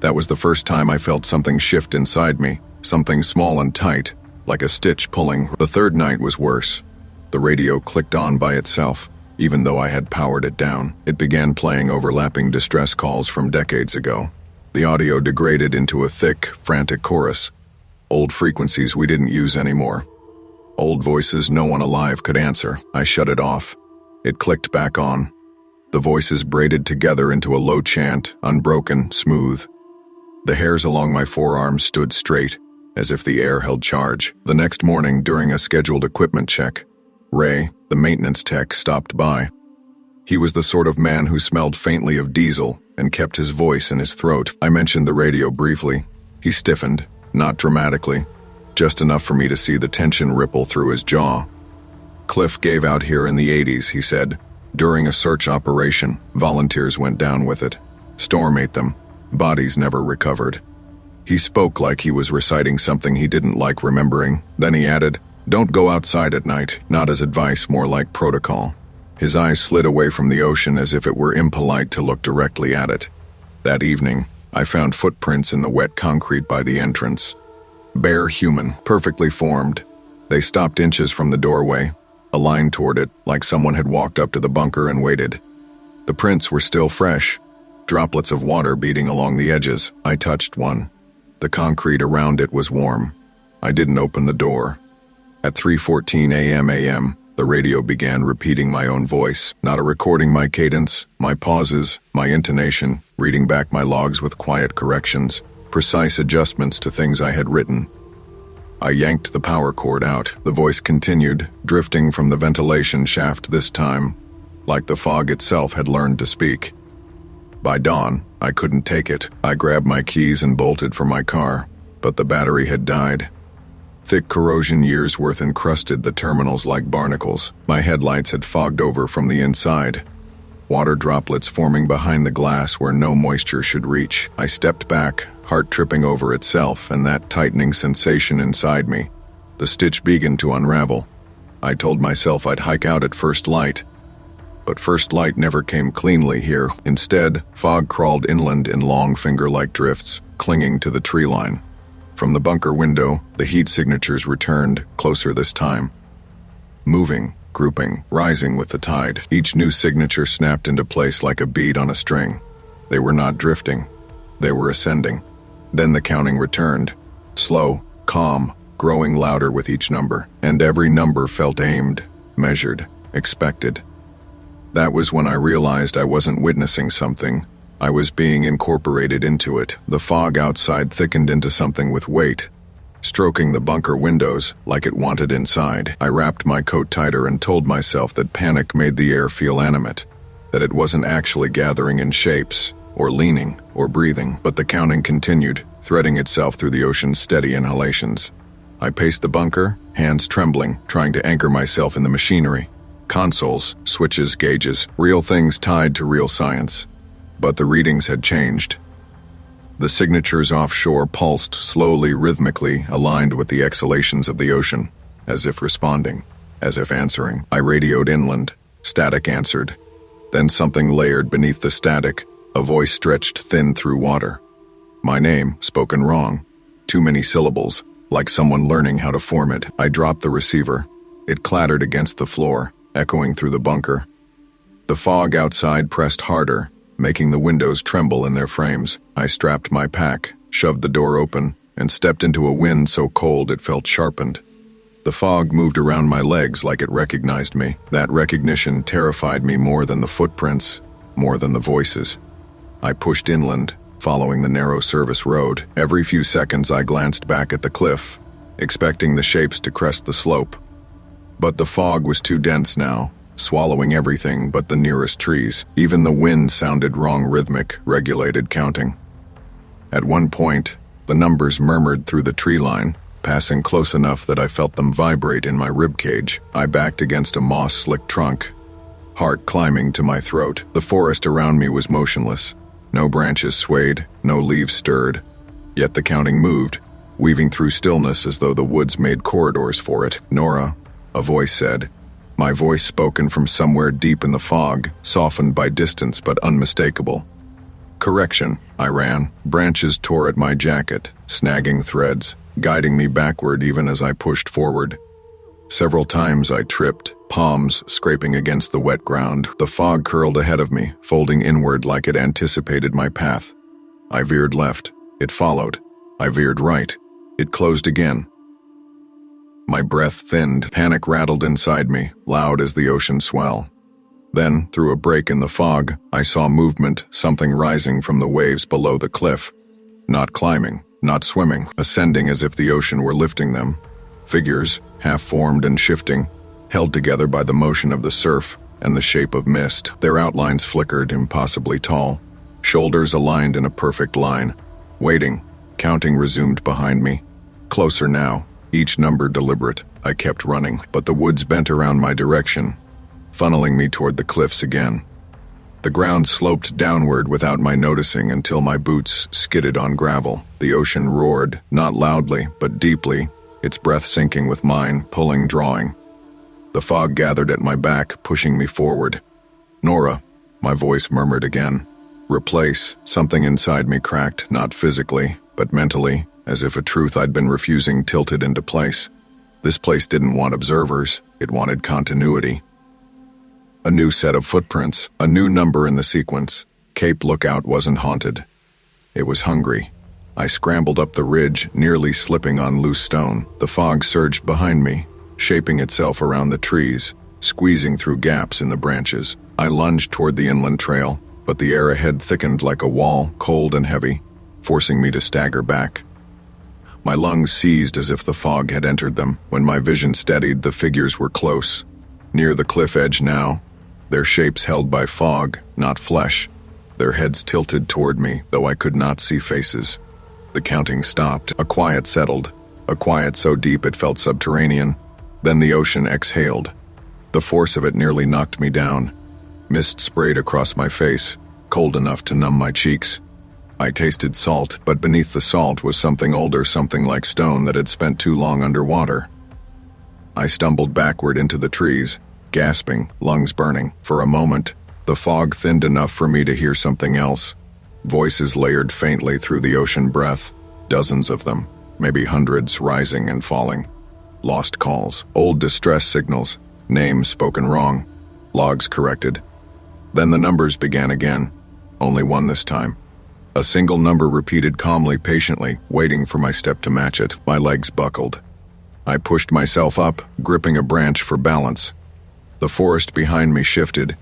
That was the first time I felt something shift inside me, something small and tight, like a stitch pulling. The third night was worse. The radio clicked on by itself, even though I had powered it down. It began playing overlapping distress calls from decades ago. The audio degraded into a thick, frantic chorus. Old frequencies we didn't use anymore. Old voices no one alive could answer. I shut it off. It clicked back on. The voices braided together into a low chant, unbroken, smooth. The hairs along my forearms stood straight, as if the air held charge. The next morning, during a scheduled equipment check, Ray, the maintenance tech, stopped by. He was the sort of man who smelled faintly of diesel and kept his voice in his throat. I mentioned the radio briefly. He stiffened, not dramatically, just enough for me to see the tension ripple through his jaw. Cliff gave out here in the 80s, he said. During a search operation, volunteers went down with it. Storm ate them. Bodies never recovered. He spoke like he was reciting something he didn't like remembering. Then he added, "Don't go outside at night," not as advice, more like protocol. His eyes slid away from the ocean as if it were impolite to look directly at it. That evening, I found footprints in the wet concrete by the entrance. Bare human, perfectly formed. They stopped inches from the doorway, a line toward it, like someone had walked up to the bunker and waited. The prints were still fresh, droplets of water beating along the edges. I touched one. The concrete around it was warm. I didn't open the door. At 3:14 a.m., the radio began repeating my own voice, not a recording my cadence, my pauses, my intonation, reading back my logs with quiet corrections, precise adjustments to things I had written. I yanked the power cord out. The voice continued, drifting from the ventilation shaft this time, like the fog itself had learned to speak. By dawn, I couldn't take it. I grabbed my keys and bolted for my car, but the battery had died. Thick corrosion years' worth encrusted the terminals like barnacles. My headlights had fogged over from the inside. Water droplets forming behind the glass where no moisture should reach. I stepped back, heart tripping over itself, and that tightening sensation inside me. The stitch began to unravel. I told myself I'd hike out at first light. But first light never came cleanly here. Instead, fog crawled inland in long finger-like drifts, clinging to the tree line. From the bunker window, the heat signatures returned, closer this time. Moving, grouping, rising with the tide. Each new signature snapped into place like a bead on a string. They were not drifting. They were ascending. Then the counting returned. Slow, calm, growing louder with each number. And every number felt aimed, measured, expected. That was when I realized I wasn't witnessing something. I was being incorporated into it. The fog outside thickened into something with weight, stroking the bunker windows like it wanted inside. I wrapped my coat tighter and told myself that panic made the air feel animate, that it wasn't actually gathering in shapes, or leaning, or breathing. But the counting continued, threading itself through the ocean's steady inhalations. I paced the bunker, hands trembling, trying to anchor myself in the machinery. Consoles, switches, gauges, real things tied to real science. But the readings had changed. The signatures offshore pulsed slowly, rhythmically, aligned with the exhalations of the ocean, as if responding, as if answering. I radioed inland. Static answered. Then something layered beneath the static, a voice stretched thin through water. My name, spoken wrong. Too many syllables, like someone learning how to form it. I dropped the receiver. It clattered against the floor, echoing through the bunker. The fog outside pressed harder, making the windows tremble in their frames. I strapped my pack, shoved the door open, and stepped into a wind so cold it felt sharpened. The fog moved around my legs like it recognized me. That recognition terrified me more than the footprints, more than the voices. I pushed inland, following the narrow service road. Every few seconds I glanced back at the cliff, expecting the shapes to crest the slope. But the fog was too dense now, swallowing everything but the nearest trees. Even the wind sounded wrong, rhythmic, regulated counting. At one point, the numbers murmured through the tree line, passing close enough that I felt them vibrate in my ribcage. I backed against a moss-slicked trunk, heart climbing to my throat. The forest around me was motionless. No branches swayed, no leaves stirred. Yet the counting moved, weaving through stillness as though the woods made corridors for it. "Nora," a voice said. My voice spoken from somewhere deep in the fog, softened by distance but unmistakable. "Correction," I ran. Branches tore at my jacket, snagging threads, guiding me backward even as I pushed forward. Several times I tripped, palms scraping against the wet ground. The fog curled ahead of me, folding inward like it anticipated my path. I veered left. It followed. I veered right. It closed again. My breath thinned. Panic rattled inside me, loud as the ocean swell. Then, through a break in the fog, I saw movement, something rising from the waves below the cliff. Not climbing, not swimming, ascending as if the ocean were lifting them. Figures, half-formed and shifting, held together by the motion of the surf and the shape of mist. Their outlines flickered, impossibly tall, shoulders aligned in a perfect line. Waiting, counting resumed behind me. Closer now, each number deliberate. I kept running, but the woods bent around my direction, funneling me toward the cliffs again. The ground sloped downward without my noticing until my boots skidded on gravel. The ocean roared, not loudly, but deeply, its breath sinking with mine, pulling, drawing. The fog gathered at my back, pushing me forward. "Nora," my voice murmured again. "Replace." Something inside me cracked, not physically, but mentally, as if a truth I'd been refusing tilted into place. This place didn't want observers, it wanted continuity. A new set of footprints, a new number in the sequence. Cape Lookout wasn't haunted. It was hungry. I scrambled up the ridge, nearly slipping on loose stone. The fog surged behind me, shaping itself around the trees, squeezing through gaps in the branches. I lunged toward the inland trail, but the air ahead thickened like a wall, cold and heavy, forcing me to stagger back. My lungs seized as if the fog had entered them. When my vision steadied, the figures were close. Near the cliff edge now, their shapes held by fog, not flesh. Their heads tilted toward me, though I could not see faces. The counting stopped. A quiet settled, a quiet so deep it felt subterranean. Then the ocean exhaled. The force of it nearly knocked me down. Mist sprayed across my face, cold enough to numb my cheeks. I tasted salt, but beneath the salt was something older, something like stone that had spent too long underwater. I stumbled backward into the trees, gasping, lungs burning. For a moment, the fog thinned enough for me to hear something else. Voices layered faintly through the ocean breath, dozens of them, maybe hundreds, rising and falling. Lost calls, old distress signals, names spoken wrong, logs corrected. Then the numbers began again, only one this time. A single number repeated calmly, patiently, waiting for my step to match it. My legs buckled. I pushed myself up, gripping a branch for balance. The forest behind me shifted,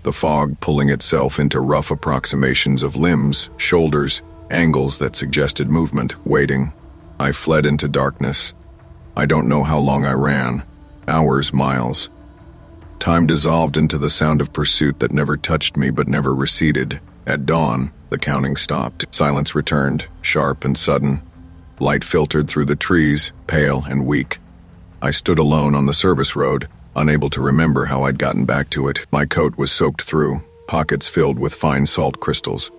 the fog pulling itself into rough approximations of limbs, shoulders, angles that suggested movement. Waiting, I fled into darkness. I don't know how long I ran. Hours, miles. Time dissolved into the sound of pursuit that never touched me but never receded. At dawn, the counting stopped. Silence returned, sharp and sudden. Light filtered through the trees, pale and weak. I stood alone on the service road, unable to remember how I'd gotten back to it. My coat was soaked through, pockets filled with fine salt crystals.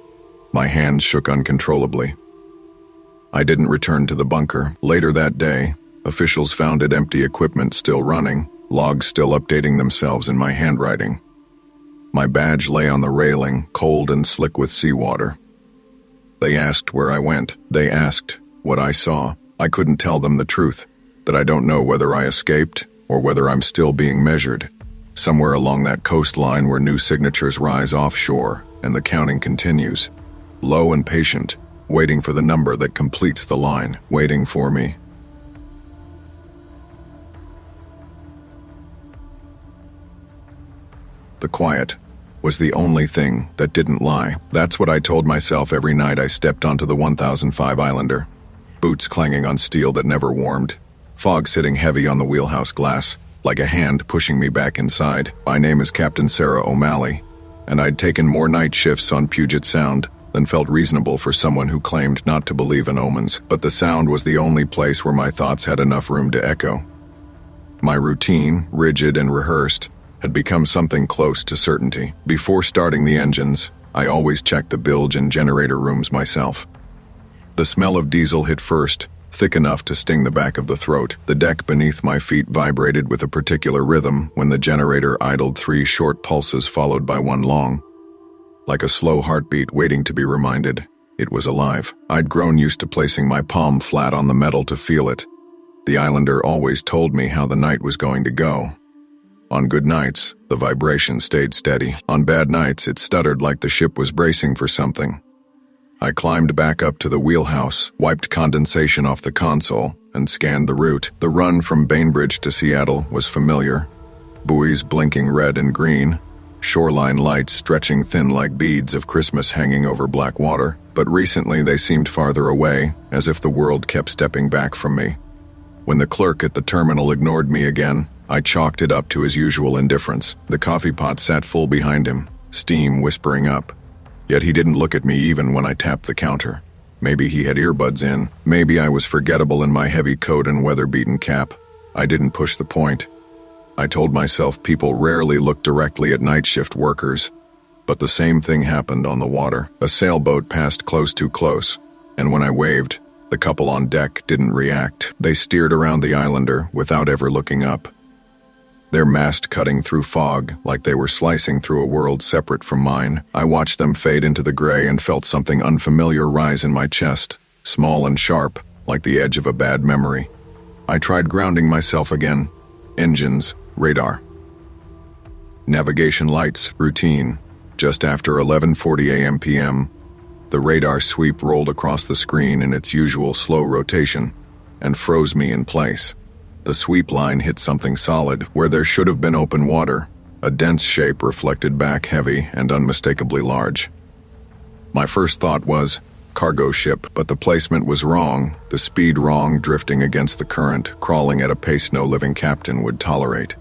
My hands shook uncontrollably. I didn't return to the bunker. Later that day, officials found it empty, equipment still running, logs still updating themselves in my handwriting. My badge lay on the railing, cold and slick with seawater. They asked where I went. They asked what I saw. I couldn't tell them the truth, that I don't know whether I escaped or whether I'm still being measured. Somewhere along that coastline where new signatures rise offshore and the counting continues. Low and patient, waiting for the number that completes the line, waiting for me. The quiet was the only thing that didn't lie. That's what I told myself every night I stepped onto the 1005 Islander. Boots clanging on steel that never warmed. Fog sitting heavy on the wheelhouse glass, like a hand pushing me back inside. My name is Captain Sarah O'Malley, and I'd taken more night shifts on Puget Sound than felt reasonable for someone who claimed not to believe in omens, but the sound was the only place where my thoughts had enough room to echo. My routine, rigid and rehearsed, had become something close to certainty. Before starting the engines, I always checked the bilge and generator rooms myself. The smell of diesel hit first, thick enough to sting the back of the throat. The deck beneath my feet vibrated with a particular rhythm when the generator idled 3 short pulses followed by one long. Like a slow heartbeat waiting to be reminded, it was alive. I'd grown used to placing my palm flat on the metal to feel it. The islander always told me how the night was going to go. On good nights, the vibration stayed steady. On bad nights, it stuttered like the ship was bracing for something. I climbed back up to the wheelhouse, wiped condensation off the console, and scanned the route. The run from Bainbridge to Seattle was familiar. Buoys blinking red and green, shoreline lights stretching thin like beads of Christmas hanging over black water. But recently they seemed farther away, as if the world kept stepping back from me. When the clerk at the terminal ignored me again, I chalked it up to his usual indifference. The coffee pot sat full behind him, steam whispering up. Yet he didn't look at me even when I tapped the counter. Maybe he had earbuds in. Maybe I was forgettable in my heavy coat and weather-beaten cap. I didn't push the point. I told myself people rarely look directly at night shift workers. But the same thing happened on the water. A sailboat passed close too close, and when I waved, the couple on deck didn't react. They steered around the islander without ever looking up. Their mast cutting through fog like they were slicing through a world separate from mine. I watched them fade into the gray and felt something unfamiliar rise in my chest, small and sharp, like the edge of a bad memory. I tried grounding myself again. Engines, radar. Navigation lights, routine. Just after 11:40 a.m. p.m., the radar sweep rolled across the screen in its usual slow rotation and froze me in place. The sweep line hit something solid where there should have been open water. A dense shape reflected back heavy and unmistakably large. My first thought was, cargo ship, but the placement was wrong, the speed wrong, drifting against the current, crawling at a pace no living captain would tolerate.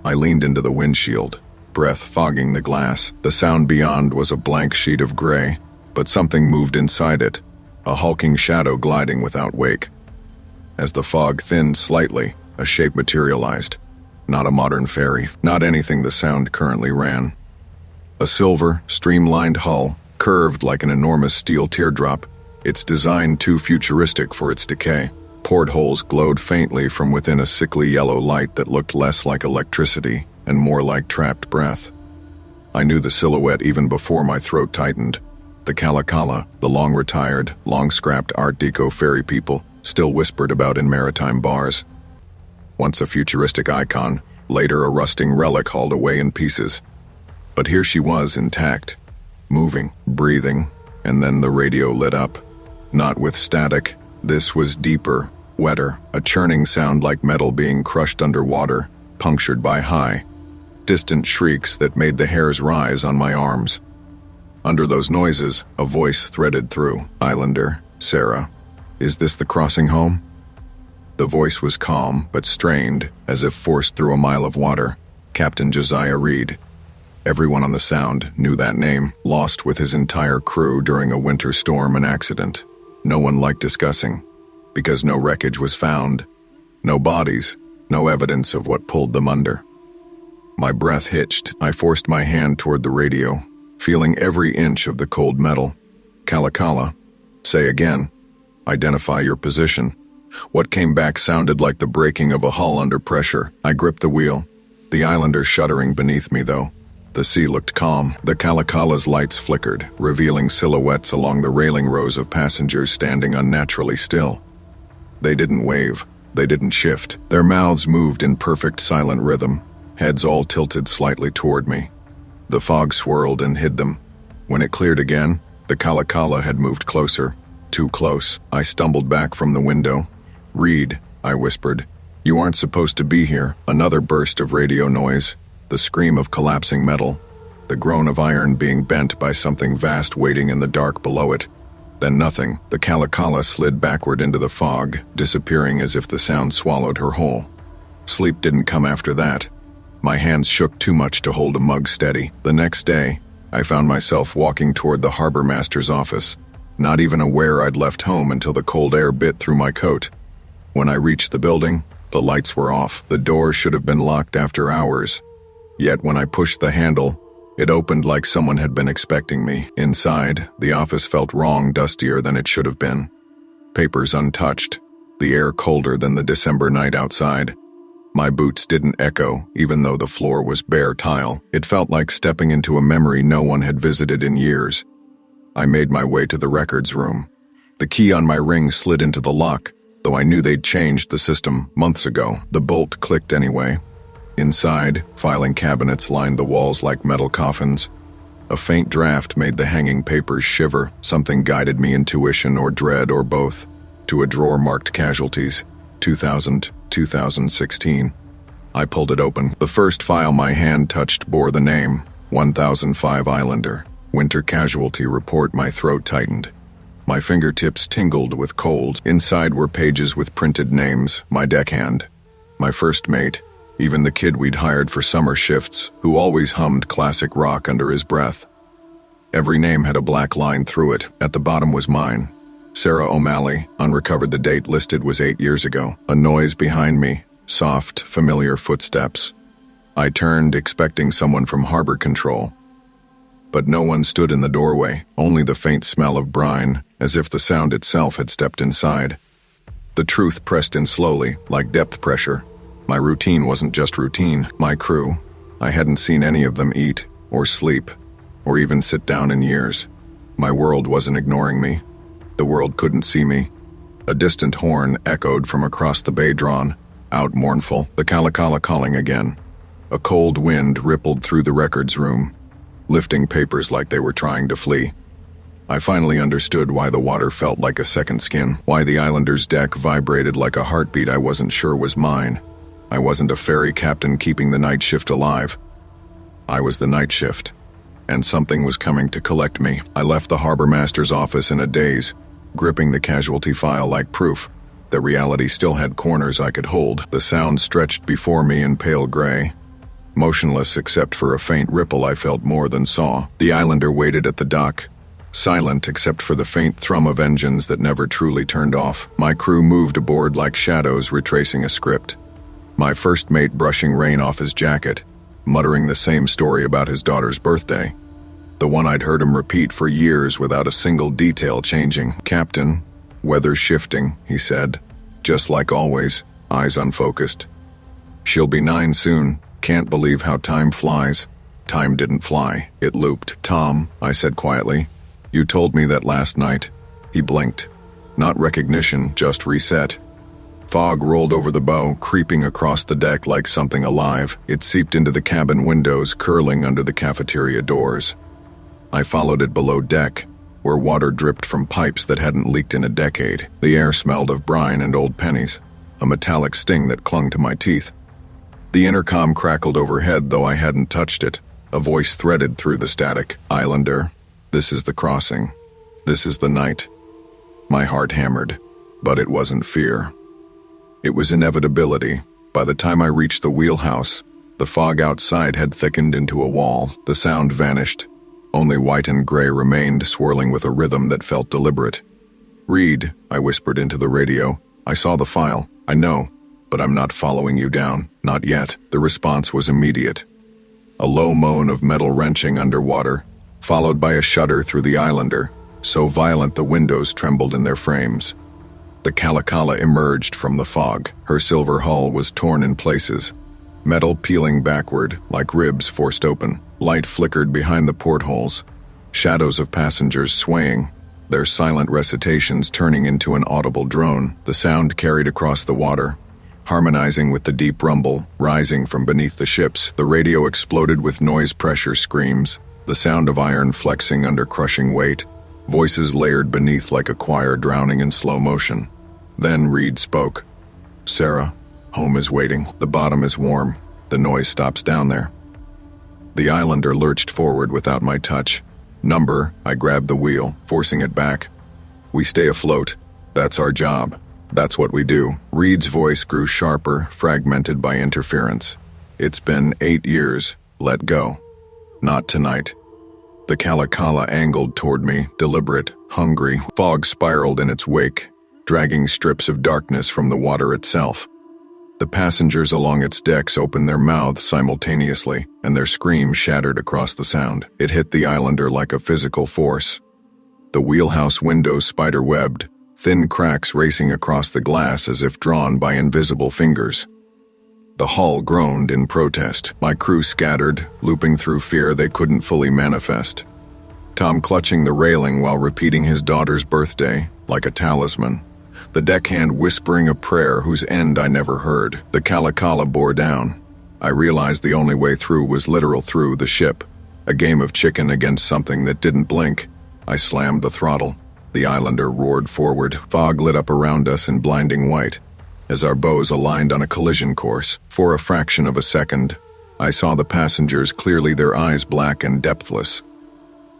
I leaned into the windshield, breath fogging the glass. The sound beyond was a blank sheet of gray, but something moved inside it, a hulking shadow gliding without wake. As the fog thinned slightly, a shape materialized. Not a modern ferry, not anything the sound currently ran. A silver, streamlined hull, curved like an enormous steel teardrop, its design too futuristic for its decay. Portholes glowed faintly from within a sickly yellow light that looked less like electricity and more like trapped breath. I knew the silhouette even before my throat tightened. The Kalakala, the long-retired, long-scrapped Art Deco ferry people, still whispered about in maritime bars. Once a futuristic icon, later a rusting relic hauled away in pieces. But here she was intact, moving, breathing, and then the radio lit up. Not with static, this was deeper, wetter, a churning sound like metal being crushed underwater, punctured by high, distant shrieks that made the hairs rise on my arms. Under those noises, a voice threaded through. "Islander, Sarah. Is this the crossing home?" The voice was calm, but strained, as if forced through a mile of water. Captain Josiah Reed. Everyone on the Sound knew that name, lost with his entire crew during a winter storm and accident. No one liked discussing, because no wreckage was found, no bodies, no evidence of what pulled them under. My breath hitched. I forced my hand toward the radio, feeling every inch of the cold metal. "Kalakala. Say again. Identify your position." What came back sounded like the breaking of a hull under pressure. I gripped the wheel, the islander shuddering beneath me though. The sea looked calm. The Kalakala's lights flickered, revealing silhouettes along the railing rows of passengers standing unnaturally still. They didn't wave. They didn't shift. Their mouths moved in perfect silent rhythm, heads all tilted slightly toward me. The fog swirled and hid them. When it cleared again, the Kalakala had moved closer. Too close. I stumbled back from the window. "Reed," I whispered. "You aren't supposed to be here." Another burst of radio noise, the scream of collapsing metal, the groan of iron being bent by something vast waiting in the dark below it. Then nothing. The Kalakala slid backward into the fog, disappearing as if the sound swallowed her whole. Sleep didn't come after that. My hands shook too much to hold a mug steady. The next day, I found myself walking toward the harbor master's office, not even aware I'd left home until the cold air bit through my coat. When I reached the building, the lights were off. The door should have been locked after hours. Yet when I pushed the handle, it opened like someone had been expecting me. Inside, the office felt wrong, dustier than it should have been. Papers untouched, the air colder than the December night outside. My boots didn't echo, even though the floor was bare tile. It felt like stepping into a memory no one had visited in years. I made my way to the records room. The key on my ring slid into the lock, though I knew they'd changed the system months ago. The bolt clicked anyway. Inside, filing cabinets lined the walls like metal coffins. A faint draft made the hanging papers shiver. Something guided me, intuition or dread or both, to a drawer marked casualties, 2016. I pulled it open. The first file my hand touched bore the name, 1005 Islander. Winter casualty report. My throat tightened. My fingertips tingled with cold. Inside were pages with printed names, my deckhand, my first mate, even the kid we'd hired for summer shifts, who always hummed classic rock under his breath. Every name had a black line through it. At the bottom was mine. Sarah O'Malley. Unrecovered. The date listed was 8 years ago. A noise behind me. Soft, familiar footsteps. I turned, expecting someone from harbor control. But no one stood in the doorway, only the faint smell of brine, as if the sound itself had stepped inside. The truth pressed in slowly, like depth pressure. My routine wasn't just routine. My crew. I hadn't seen any of them eat, or sleep, or even sit down in years. My world wasn't ignoring me. The world couldn't see me. A distant horn echoed from across the bay, drawn out mournful, the Kalakala calling again. A cold wind rippled through the records room, lifting papers like they were trying to flee. I finally understood why the water felt like a second skin, why the Islander's deck vibrated like a heartbeat I wasn't sure was mine. I wasn't a ferry captain keeping the night shift alive. I was the night shift, and something was coming to collect me. I left the harbor master's office in a daze, gripping the casualty file like proof that reality still had corners I could hold. The sound stretched before me in pale gray. Motionless except for a faint ripple I felt more than saw. The Islander waited at the dock, silent except for the faint thrum of engines that never truly turned off. My crew moved aboard like shadows retracing a script. My first mate brushing rain off his jacket, muttering the same story about his daughter's birthday. The one I'd heard him repeat for years without a single detail changing. "Captain, weather's shifting," he said, just like always, eyes unfocused. "She'll be 9 soon. Can't believe how time flies." Time didn't fly. It looped. "Tom," I said quietly, "you told me that last night." He blinked. Not recognition, just reset. Fog rolled over the bow, creeping across the deck like something alive. It seeped into the cabin windows, curling under the cafeteria doors. I followed it below deck, where water dripped from pipes that hadn't leaked in a decade. The air smelled of brine and old pennies, a metallic sting that clung to my teeth. The intercom crackled overhead, though I hadn't touched it. A voice threaded through the static. "Islander, this is the crossing. This is the night." My heart hammered, but it wasn't fear. It was inevitability. By the time I reached the wheelhouse, the fog outside had thickened into a wall. The sound vanished. Only white and gray remained, swirling with a rhythm that felt deliberate. "Reed," I whispered into the radio. "I saw the file. I know, but I'm not following you down. Not yet." The response was immediate. A low moan of metal wrenching underwater, followed by a shudder through the Islander, so violent the windows trembled in their frames. The Kalakala emerged from the fog. Her silver hull was torn in places, metal peeling backward like ribs forced open. Light flickered behind the portholes, shadows of passengers swaying, their silent recitations turning into an audible drone. The sound carried across the water, harmonizing with the deep rumble rising from beneath the ships. The radio exploded with noise pressure screams, the sound of iron flexing under crushing weight, voices layered beneath like a choir drowning in slow motion. Then Reed spoke. "Sarah, home is waiting. The bottom is warm. The noise stops down there." The Islander lurched forward without my touch. "Number," I grabbed the wheel, forcing it back. "We stay afloat. That's our job. That's what we do." Reed's voice grew sharper, fragmented by interference. "It's been 8 years. Let go. Not tonight." The Kalakala angled toward me, deliberate, hungry. Fog spiraled in its wake, dragging strips of darkness from the water itself. The passengers along its decks opened their mouths simultaneously, and their screams shattered across the sound. It hit the islander like a physical force. The wheelhouse windows spider-webbed, thin cracks racing across the glass as if drawn by invisible fingers. The hull groaned in protest. My crew scattered, looping through fear they couldn't fully manifest. Tom clutching the railing while repeating his daughter's birthday, like a talisman. The deckhand whispering a prayer whose end I never heard. The Kalakala bore down. I realized the only way through was literal through the ship. A game of chicken against something that didn't blink. I slammed the throttle. The islander roared forward. Fog lit up around us in blinding white. As our bows aligned on a collision course, for a fraction of a second, I saw the passengers clearly, their eyes black and depthless.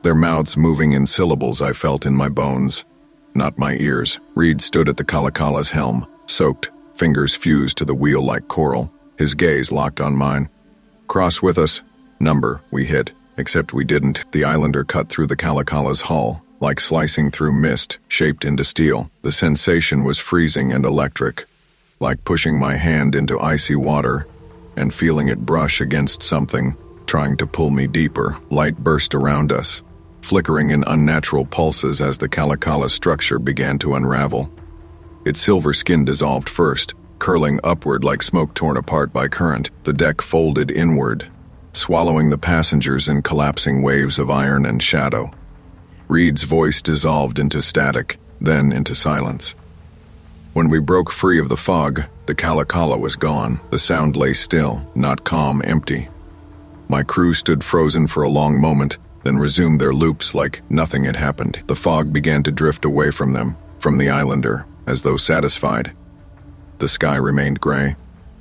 Their mouths moving in syllables I felt in my bones, not my ears. Reed stood at the Kalakala's helm, soaked, fingers fused to the wheel like coral, his gaze locked on mine. "Cross with us." Number, we hit, except we didn't. The islander cut through the Kalakala's hull, like slicing through mist, shaped into steel. The sensation was freezing and electric. Like pushing my hand into icy water and feeling it brush against something, trying to pull me deeper. Light burst around us, flickering in unnatural pulses as the Kalakala's structure began to unravel. Its silver skin dissolved first, curling upward like smoke torn apart by current. The deck folded inward, swallowing the passengers in collapsing waves of iron and shadow. Reed's voice dissolved into static, then into silence. When we broke free of the fog, the Kalakala was gone. The sound lay still, not calm, empty. My crew stood frozen for a long moment, then resumed their loops like nothing had happened. The fog began to drift away from them, from the islander, as though satisfied. The sky remained gray.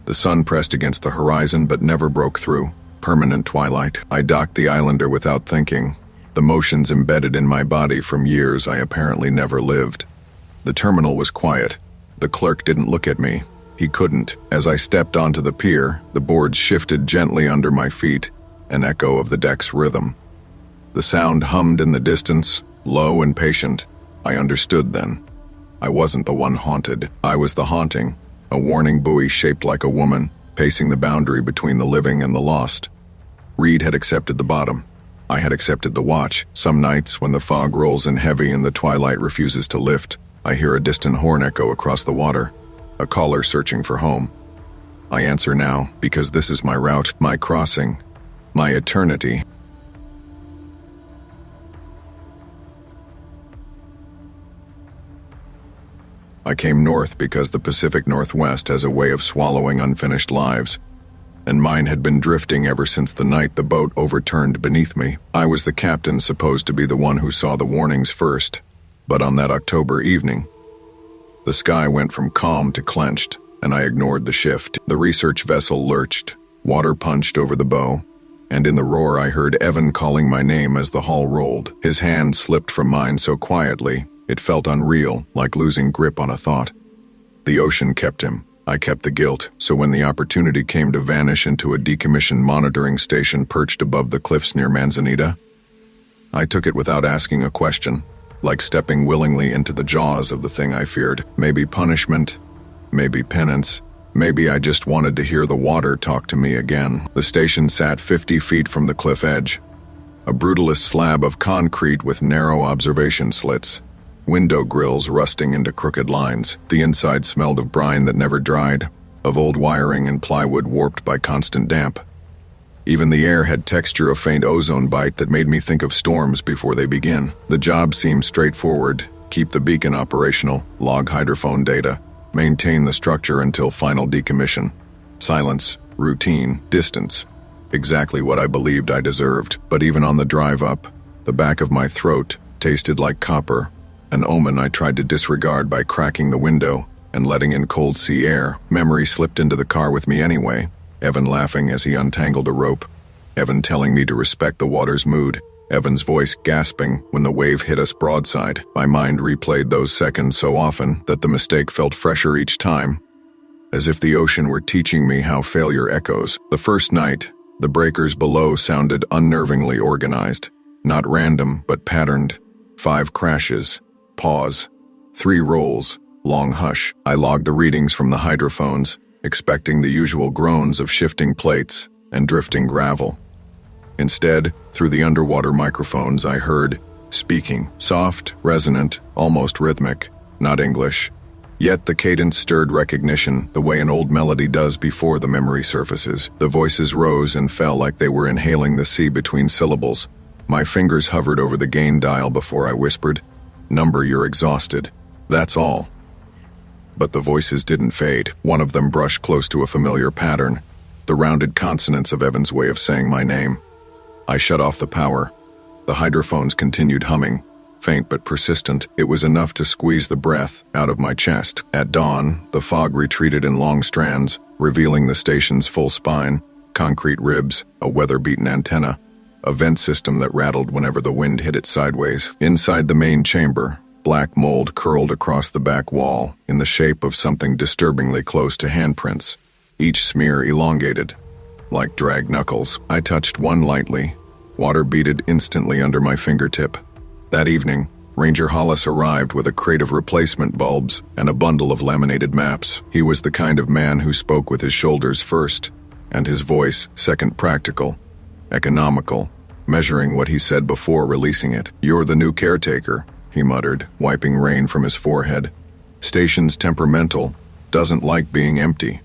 The sun pressed against the horizon but never broke through. Permanent twilight. I docked the islander without thinking, the motions embedded in my body from years I apparently never lived. The terminal was quiet. The clerk didn't look at me. He couldn't. As I stepped onto the pier, the boards shifted gently under my feet, an echo of the deck's rhythm. The sound hummed in the distance, low and patient. I understood then. I wasn't the one haunted. I was the haunting, a warning buoy shaped like a woman, pacing the boundary between the living and the lost. Reed had accepted the bottom. I had accepted the watch. Some nights, when the fog rolls in heavy and the twilight refuses to lift, I hear a distant horn echo across the water, a caller searching for home. I answer now, because this is my route, my crossing, my eternity. I came north because the Pacific Northwest has a way of swallowing unfinished lives, and mine had been drifting ever since the night the boat overturned beneath me. I was the captain, supposed to be the one who saw the warnings first. But on that October evening, the sky went from calm to clenched, and I ignored the shift. The research vessel lurched, water punched over the bow, and in the roar I heard Evan calling my name as the hull rolled. His hand slipped from mine so quietly, it felt unreal, like losing grip on a thought. The ocean kept him. I kept the guilt, so when the opportunity came to vanish into a decommissioned monitoring station perched above the cliffs near Manzanita, I took it without asking a question. Like stepping willingly into the jaws of the thing I feared. Maybe punishment, maybe penance, maybe I just wanted to hear the water talk to me again. The station sat 50 feet from the cliff edge, a brutalist slab of concrete with narrow observation slits, window grills rusting into crooked lines. The inside smelled of brine that never dried, of old wiring and plywood warped by constant damp. Even the air had texture of faint ozone bite that made me think of storms before they begin. The job seemed straightforward. Keep the beacon operational, log hydrophone data, maintain the structure until final decommission. Silence, routine, distance. Exactly what I believed I deserved. But even on the drive up, the back of my throat tasted like copper, an omen I tried to disregard by cracking the window and letting in cold sea air. Memory slipped into the car with me anyway. Evan laughing as he untangled a rope. Evan telling me to respect the water's mood. Evan's voice gasping when the wave hit us broadside. My mind replayed those seconds so often that the mistake felt fresher each time, as if the ocean were teaching me how failure echoes. The first night, the breakers below sounded unnervingly organized. Not random, but patterned. 5 crashes. Pause. 3 rolls. Long hush. I logged the readings from the hydrophones, expecting the usual groans of shifting plates and drifting gravel. Instead, through the underwater microphones, I heard speaking, soft, resonant, almost rhythmic, not English. Yet the cadence stirred recognition, the way an old melody does before the memory surfaces. The voices rose and fell like they were inhaling the sea between syllables. My fingers hovered over the gain dial before I whispered, "Number, you're exhausted. That's all." But the voices didn't fade. One of them brushed close to a familiar pattern, the rounded consonants of Evan's way of saying my name. I shut off the power. The hydrophones continued humming, faint but persistent. It was enough to squeeze the breath out of my chest. At dawn, the fog retreated in long strands, revealing the station's full spine, concrete ribs, a weather-beaten antenna, a vent system that rattled whenever the wind hit it sideways. Inside the main chamber, black mold curled across the back wall in the shape of something disturbingly close to handprints, each smear elongated, like dragged knuckles. I touched one lightly. Water beaded instantly under my fingertip. That evening, Ranger Hollis arrived with a crate of replacement bulbs and a bundle of laminated maps. He was the kind of man who spoke with his shoulders first, and his voice second, practical, economical, measuring what he said before releasing it. "You're the new caretaker," he muttered, wiping rain from his forehead. "Station's temperamental, doesn't like being empty."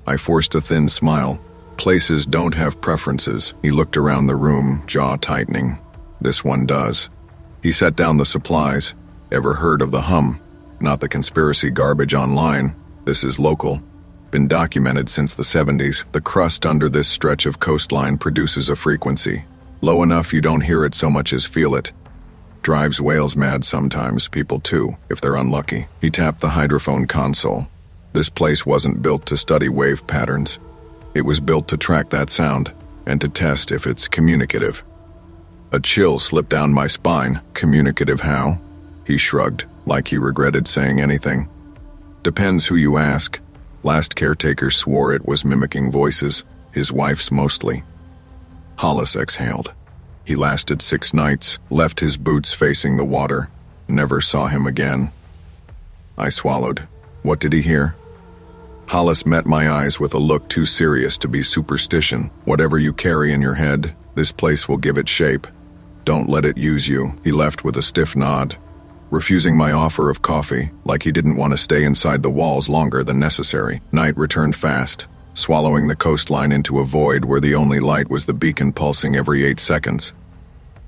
I forced a thin smile. Places don't have preferences. He looked around the room, jaw tightening. "This one does." He set down the supplies. "Ever heard of the hum? Not the conspiracy garbage online. This is local. Been documented since the 70s. The crust under this stretch of coastline produces a frequency. Low enough you don't hear it so much as feel it. Drives whales mad sometimes, people too, if they're unlucky." He tapped the hydrophone console. This place wasn't built to study wave patterns. It was built to track that sound, and to test if it's communicative. A chill slipped down my spine. "Communicative how?" He shrugged, like he regretted saying anything. "Depends who you ask. Last caretaker swore it was mimicking voices, his wife's mostly." Hollis exhaled. "He lasted 6 nights, left his boots facing the water, never saw him again." I swallowed. "What did he hear?" Hollis met my eyes with a look too serious to be superstition. "Whatever you carry in your head, this place will give it shape. Don't let it use you." He left with a stiff nod, refusing my offer of coffee, like he didn't want to stay inside the walls longer than necessary. Night returned fast, swallowing the coastline into a void where the only light was the beacon pulsing every 8 seconds.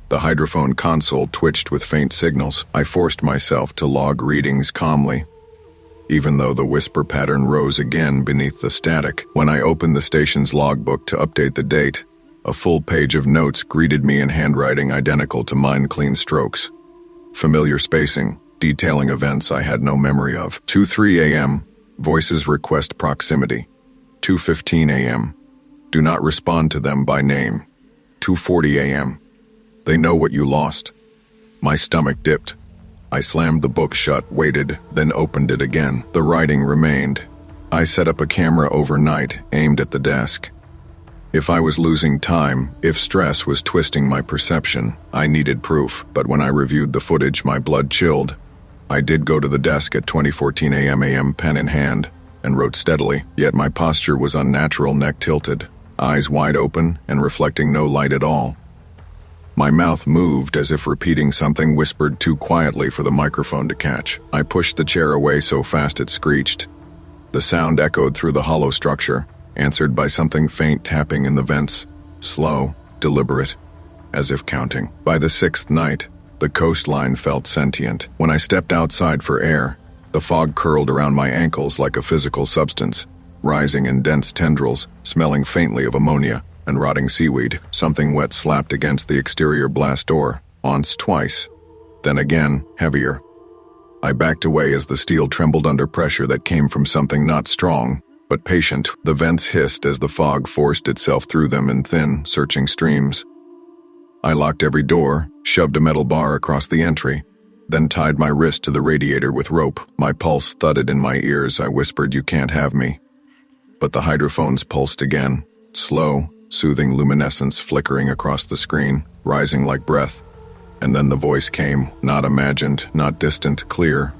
The hydrophone console twitched with faint signals. I forced myself to log readings calmly, even though the whisper pattern rose again beneath the static. When I opened the station's logbook to update the date, a full page of notes greeted me in handwriting identical to mine, clean strokes. Familiar spacing, detailing events I had no memory of. 2:03 a.m., voices request proximity. 2:15 a.m., do not respond to them by name. 2:40 a.m., they know what you lost. My stomach dipped. I slammed the book shut, waited, then opened it again. The writing remained. I set up a camera overnight, aimed at the desk. If I was losing time, if stress was twisting my perception, I needed proof. But when I reviewed the footage, my blood chilled. I did go to the desk at 20:14 a.m., pen in hand, and wrote steadily. Yet my posture was unnatural, neck tilted, eyes wide open and reflecting no light at all. My mouth moved as if repeating something whispered too quietly for the microphone to catch. I pushed the chair away so fast it screeched. The sound echoed through the hollow structure, answered by something faint tapping in the vents, slow, deliberate, as if counting. By the 6th night, the coastline felt sentient. When I stepped outside for air, the fog curled around my ankles like a physical substance, rising in dense tendrils, smelling faintly of ammonia and rotting seaweed. Something wet slapped against the exterior blast door, once, twice, then again, heavier. I backed away as the steel trembled under pressure that came from something not strong, but patient. The vents hissed as the fog forced itself through them in thin, searching streams. I locked every door, shoved a metal bar across the entry, then tied my wrist to the radiator with rope. My pulse thudded in my ears. I whispered, "You can't have me." But the hydrophones pulsed again, slow, soothing luminescence flickering across the screen, rising like breath. And then the voice came, not imagined, not distant, clear.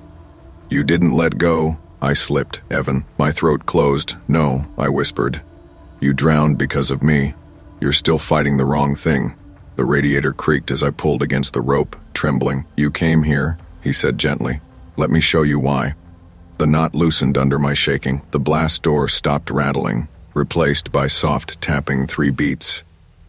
"You didn't let go." I slipped, Evan. My throat closed. "No," I whispered. "You drowned because of me. You're still fighting the wrong thing." The radiator creaked as I pulled against the rope, trembling. "You came here," he said gently. "Let me show you why." The knot loosened under my shaking. The blast door stopped rattling, replaced by soft tapping 3 beats.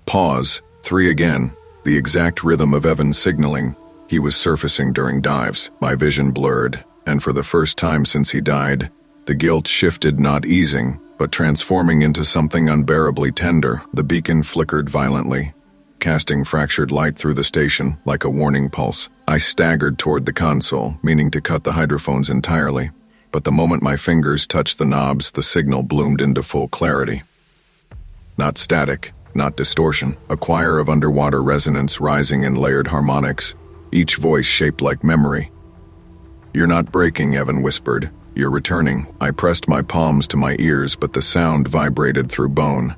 Pause, 3 again. The exact rhythm of Evan's signaling. He was surfacing during dives. My vision blurred, and for the first time since he died, the guilt shifted, not easing, but transforming into something unbearably tender. The beacon flickered violently, casting fractured light through the station like a warning pulse. I staggered toward the console, meaning to cut the hydrophones entirely, but the moment my fingers touched the knobs, the signal bloomed into full clarity. Not static, not distortion, a choir of underwater resonance rising in layered harmonics, each voice shaped like memory. "You're not breaking," Evan whispered. "You're returning." I pressed my palms to my ears, but the sound vibrated through bone.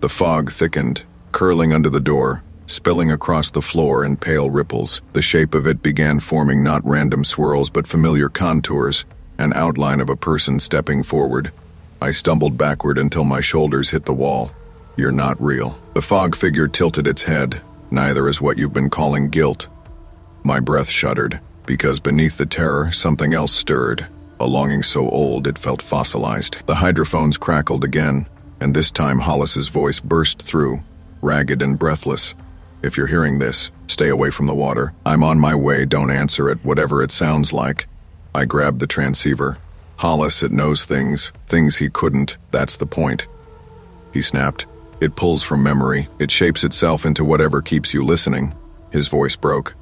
The fog thickened, curling under the door, spilling across the floor in pale ripples. The shape of it began forming not random swirls but familiar contours, an outline of a person stepping forward. I stumbled backward until my shoulders hit the wall. "You're not real." The fog figure tilted its head. "Neither is what you've been calling guilt." My breath shuddered, because beneath the terror something else stirred, a longing so old it felt fossilized. The hydrophones crackled again, and this time Hollis's voice burst through, ragged and breathless. "If you're hearing this, stay away from the water. I'm on my way, don't answer it, whatever it sounds like." I grabbed the transceiver. "Hollis, it knows things he couldn't, that's the point." He snapped. "It pulls from memory, it shapes itself into whatever keeps you listening." His voice broke.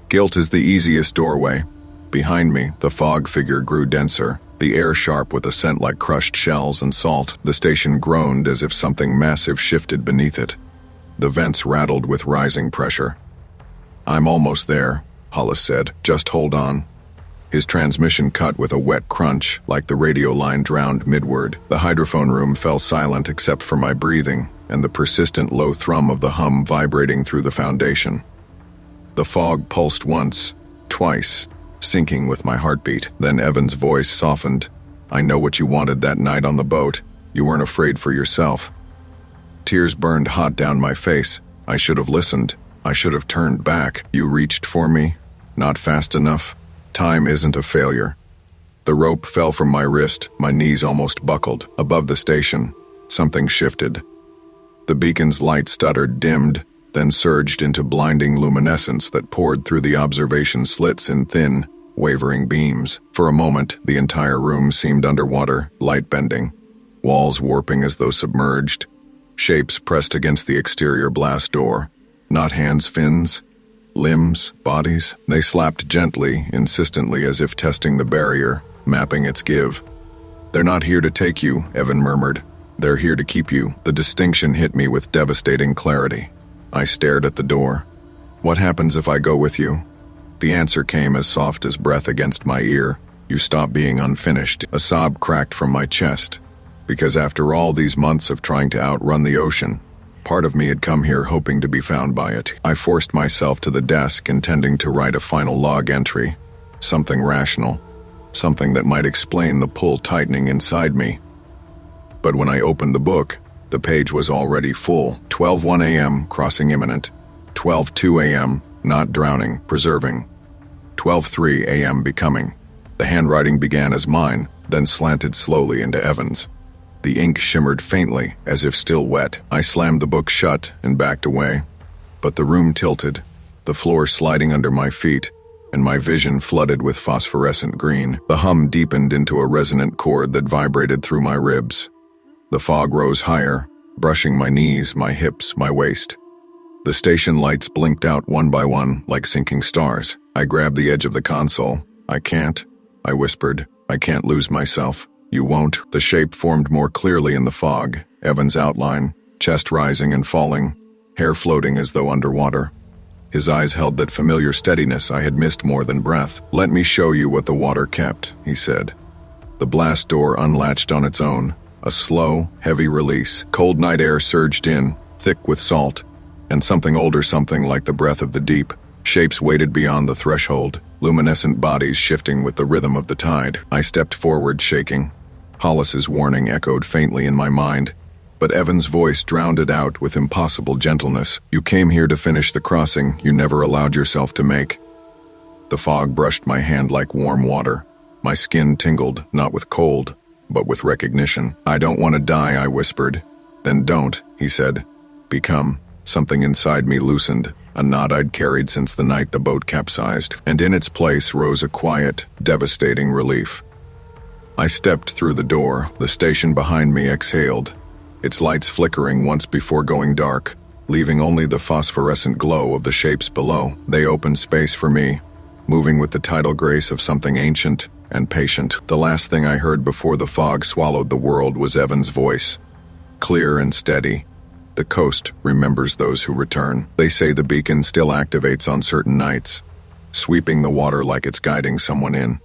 "Guilt is the easiest doorway." Behind me, the fog figure grew denser, the air sharp with a scent like crushed shells and salt. The station groaned as if something massive shifted beneath it. The vents rattled with rising pressure. "I'm almost there," Hollis said. "Just hold on." His transmission cut with a wet crunch, like the radio line drowned midword. The hydrophone room fell silent except for my breathing, and the persistent low thrum of the hum vibrating through the foundation. The fog pulsed once, twice, syncing with my heartbeat. Then Evan's voice softened. "I know what you wanted that night on the boat. You weren't afraid for yourself." Tears burned hot down my face. I should have listened. I should have turned back. "You reached for me. Not fast enough. Time isn't a failure." The rope fell from my wrist. My knees almost buckled. Above the station, something shifted. The beacon's light stuttered, dimmed, then surged into blinding luminescence that poured through the observation slits in thin, wavering beams. For a moment, the entire room seemed underwater, light bending, walls warping as though submerged, shapes pressed against the exterior blast door. Not hands, fins, limbs, bodies. They slapped gently, insistently, as if testing the barrier, mapping its give. "They're not here to take you," Evan murmured. "They're here to keep you." The distinction hit me with devastating clarity. I stared at the door. "What happens if I go with you?" The answer came as soft as breath against my ear. "You stop being unfinished." A sob cracked from my chest, because after all these months of trying to outrun the ocean, part of me had come here hoping to be found by it. I forced myself to the desk, intending to write a final log entry, something rational, something that might explain the pull tightening inside me. But when I opened the book, the page was already full. 12:01 a.m., crossing imminent. 12:02 a.m., not drowning, preserving. 12:03 a.m., becoming. The handwriting began as mine, then slanted slowly into Evan's. The ink shimmered faintly, as if still wet. I slammed the book shut and backed away. But the room tilted, the floor sliding under my feet, and my vision flooded with phosphorescent green. The hum deepened into a resonant chord that vibrated through my ribs. The fog rose higher, brushing my knees, my hips, my waist. The station lights blinked out one by one, like sinking stars. I grabbed the edge of the console. "I can't," I whispered. "I can't lose myself." "You won't." The shape formed more clearly in the fog, Evan's outline, chest rising and falling, hair floating as though underwater. His eyes held that familiar steadiness I had missed more than breath. "Let me show you what the water kept," he said. The blast door unlatched on its own, A slow, heavy release. Cold night air surged in, thick with salt, and something older, something like the breath of the deep. Shapes waited beyond the threshold, luminescent bodies shifting with the rhythm of the tide. I stepped forward, shaking. Hollis's warning echoed faintly in my mind, but Evan's voice drowned it out with impossible gentleness. You came here to finish the crossing you never allowed yourself to make. The fog brushed my hand like warm water. My skin tingled, not with cold, but with recognition. I don't want to die, I whispered. Then don't, he said. Become. Something inside me loosened, a knot I'd carried since the night the boat capsized, and in its place rose a quiet, devastating relief. I stepped through the door. The station behind me exhaled, its lights flickering once before going dark, leaving only the phosphorescent glow of the shapes below. They opened space for me, moving with the tidal grace of something ancient and patient. The last thing I heard before the fog swallowed the world was Evan's voice, clear and steady. The coast remembers those who return. They say the beacon still activates on certain nights, sweeping the water like it's guiding someone in.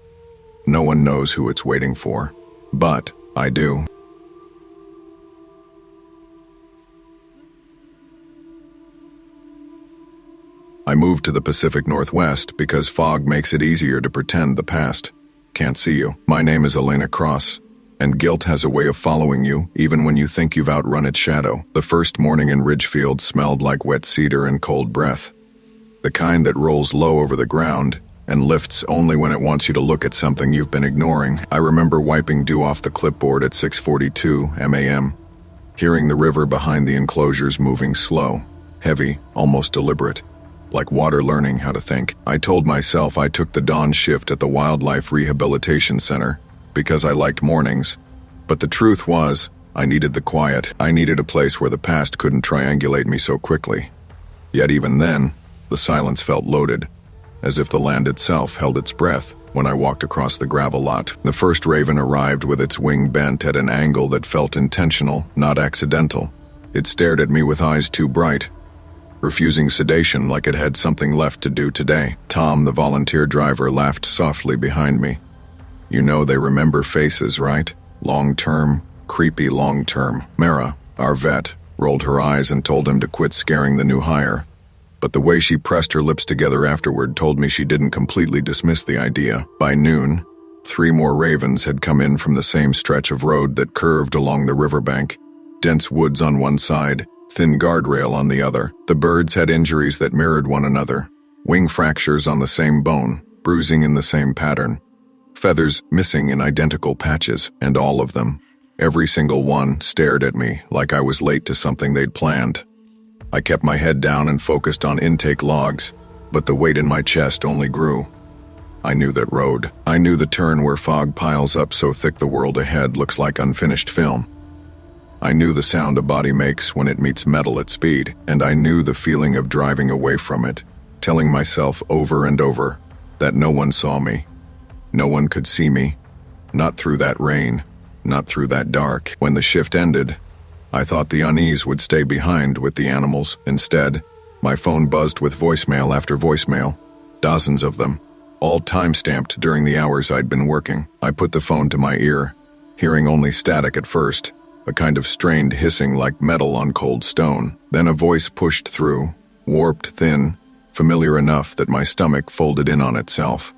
No one knows who it's waiting for, but I do. I moved to the Pacific Northwest because fog makes it easier to pretend the past can't see you. My name is Elena Cross, and guilt has a way of following you even when you think you've outrun its shadow. The first morning in Ridgefield smelled like wet cedar and cold breath, the kind that rolls low over the ground and lifts only when it wants you to look at something you've been ignoring. I remember wiping dew off the clipboard at 6:42 m.a.m., hearing the river behind the enclosures moving slow, heavy, almost deliberate, like water learning how to think. I told myself I took the dawn shift at the Wildlife Rehabilitation Center because I liked mornings, but the truth was, I needed the quiet. I needed a place where the past couldn't triangulate me so quickly. Yet even then, the silence felt loaded, as if the land itself held its breath when I walked across the gravel lot. The first raven arrived with its wing bent at an angle that felt intentional, not accidental. It stared at me with eyes too bright, refusing sedation like it had something left to do today. Tom, the volunteer driver, laughed softly behind me. You know they remember faces, right? Long-term, creepy long-term. Mara, our vet, rolled her eyes and told him to quit scaring the new hire. But the way she pressed her lips together afterward told me she didn't completely dismiss the idea. By noon, 3 more ravens had come in from the same stretch of road that curved along the riverbank. Dense woods on one side, thin guardrail on the other. The birds had injuries that mirrored one another. Wing fractures on the same bone, bruising in the same pattern. Feathers missing in identical patches, and all of them, every single one, stared at me like I was late to something they'd planned. I kept my head down and focused on intake logs, but the weight in my chest only grew. I knew that road. I knew the turn where fog piles up so thick the world ahead looks like unfinished film. I knew the sound a body makes when it meets metal at speed, and I knew the feeling of driving away from it, telling myself over and over that no one saw me. No one could see me. Not through that rain, not through that dark. When the shift ended, I thought the unease would stay behind with the animals. Instead, my phone buzzed with voicemail after voicemail, dozens of them, all time-stamped during the hours I'd been working. I put the phone to my ear, hearing only static at first, a kind of strained hissing like metal on cold stone. Then a voice pushed through, warped, thin, familiar enough that my stomach folded in on itself.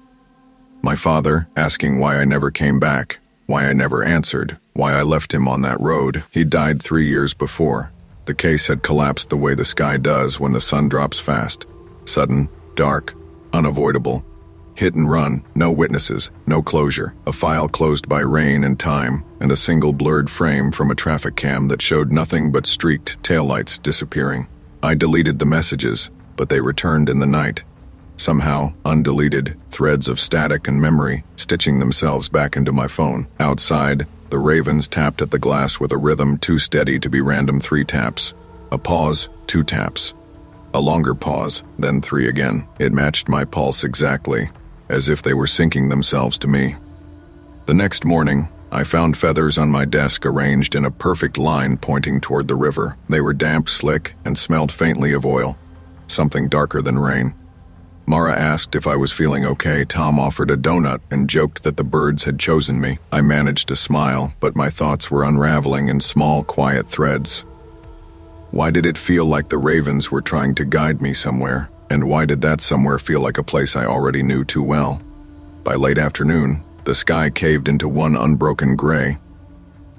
My father, asking why I never came back, why I never answered, why I left him on that road. He died 3 years before. The case had collapsed the way the sky does when the sun drops fast. Sudden, dark, unavoidable. Hit and run, no witnesses, no closure. A file closed by rain and time, and a single blurred frame from a traffic cam that showed nothing but streaked taillights disappearing. I deleted the messages, but they returned in the night. Somehow, undeleted, threads of static and memory stitching themselves back into my phone. Outside, the ravens tapped at the glass with a rhythm too steady to be random 3 taps. A pause, 2 taps. A longer pause, then 3 again. It matched my pulse exactly, as if they were syncing themselves to me. The next morning, I found feathers on my desk arranged in a perfect line pointing toward the river. They were damp, slick, and smelled faintly of oil, something darker than rain. Mara asked if I was feeling okay. Tom offered a donut and joked that the birds had chosen me. I managed to smile, but my thoughts were unraveling in small, quiet threads. Why did it feel like the ravens were trying to guide me somewhere? And why did that somewhere feel like a place I already knew too well? By late afternoon, the sky caved into one unbroken gray.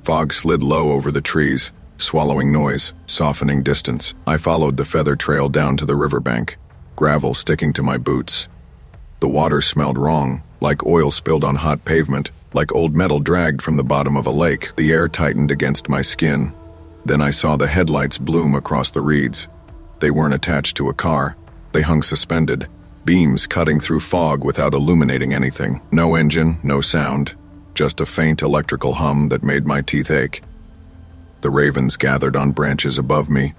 Fog slid low over the trees, swallowing noise, softening distance. I followed the feather trail down to the riverbank, gravel sticking to my boots. The water smelled wrong, like oil spilled on hot pavement, like old metal dragged from the bottom of a lake. The air tightened against my skin. Then I saw the headlights bloom across the reeds. They weren't attached to a car. They hung suspended, beams cutting through fog without illuminating anything. No engine, no sound, just a faint electrical hum that made my teeth ache. The ravens gathered on branches above me,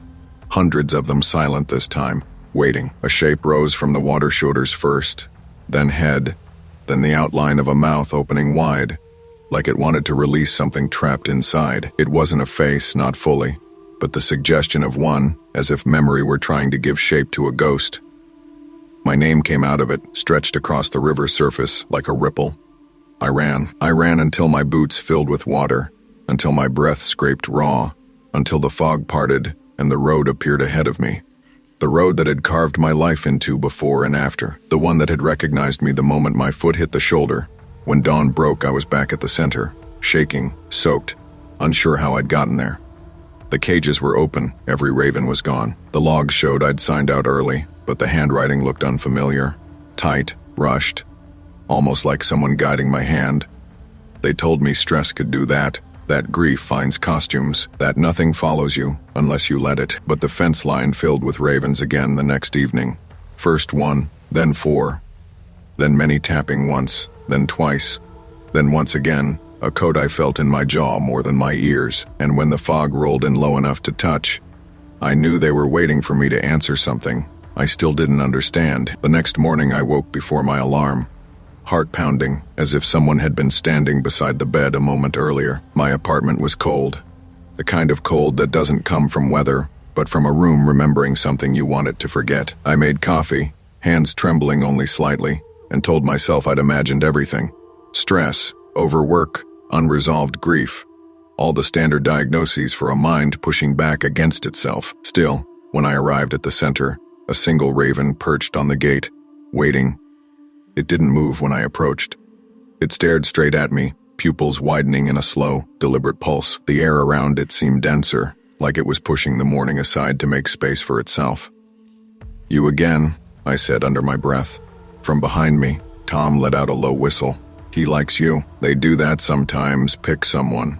hundreds of them silent this time, waiting. A shape rose from the water shoulders first, then head, then the outline of a mouth opening wide, like it wanted to release something trapped inside. It wasn't a face, not fully, but the suggestion of one, as if memory were trying to give shape to a ghost. My name came out of it, stretched across the river's surface like a ripple. I ran until my boots filled with water, until my breath scraped raw, until the fog parted and the road appeared ahead of me. The road that had carved my life into before and after, the one that had recognized me the moment my foot hit the shoulder. When dawn broke, I was back at the center, shaking, soaked, unsure how I'd gotten there. The cages were open, every raven was gone. The logs showed I'd signed out early, but the handwriting looked unfamiliar, tight, rushed, almost like someone guiding my hand. They told me stress could do that grief finds costumes, that nothing follows you unless you let it. But the fence line filled with ravens again the next evening. First one, then four, then many tapping once, then twice, then once again, a coat I felt in my jaw more than my ears, and when the fog rolled in low enough to touch, I knew they were waiting for me to answer something I still didn't understand. The next morning I woke before my alarm, heart pounding, as if someone had been standing beside the bed a moment earlier. My apartment was cold, the kind of cold that doesn't come from weather, but from a room remembering something you want it to forget. I made coffee, hands trembling only slightly, and told myself I'd imagined everything. Stress, overwork, unresolved grief, all the standard diagnoses for a mind pushing back against itself. Still, when I arrived at the center, a single raven perched on the gate, waiting. It didn't move when I approached. It stared straight at me, pupils widening in a slow, deliberate pulse. The air around it seemed denser, like it was pushing the morning aside to make space for itself. "You again," I said under my breath. From behind me, Tom let out a low whistle. "He likes you. They do that sometimes, pick someone."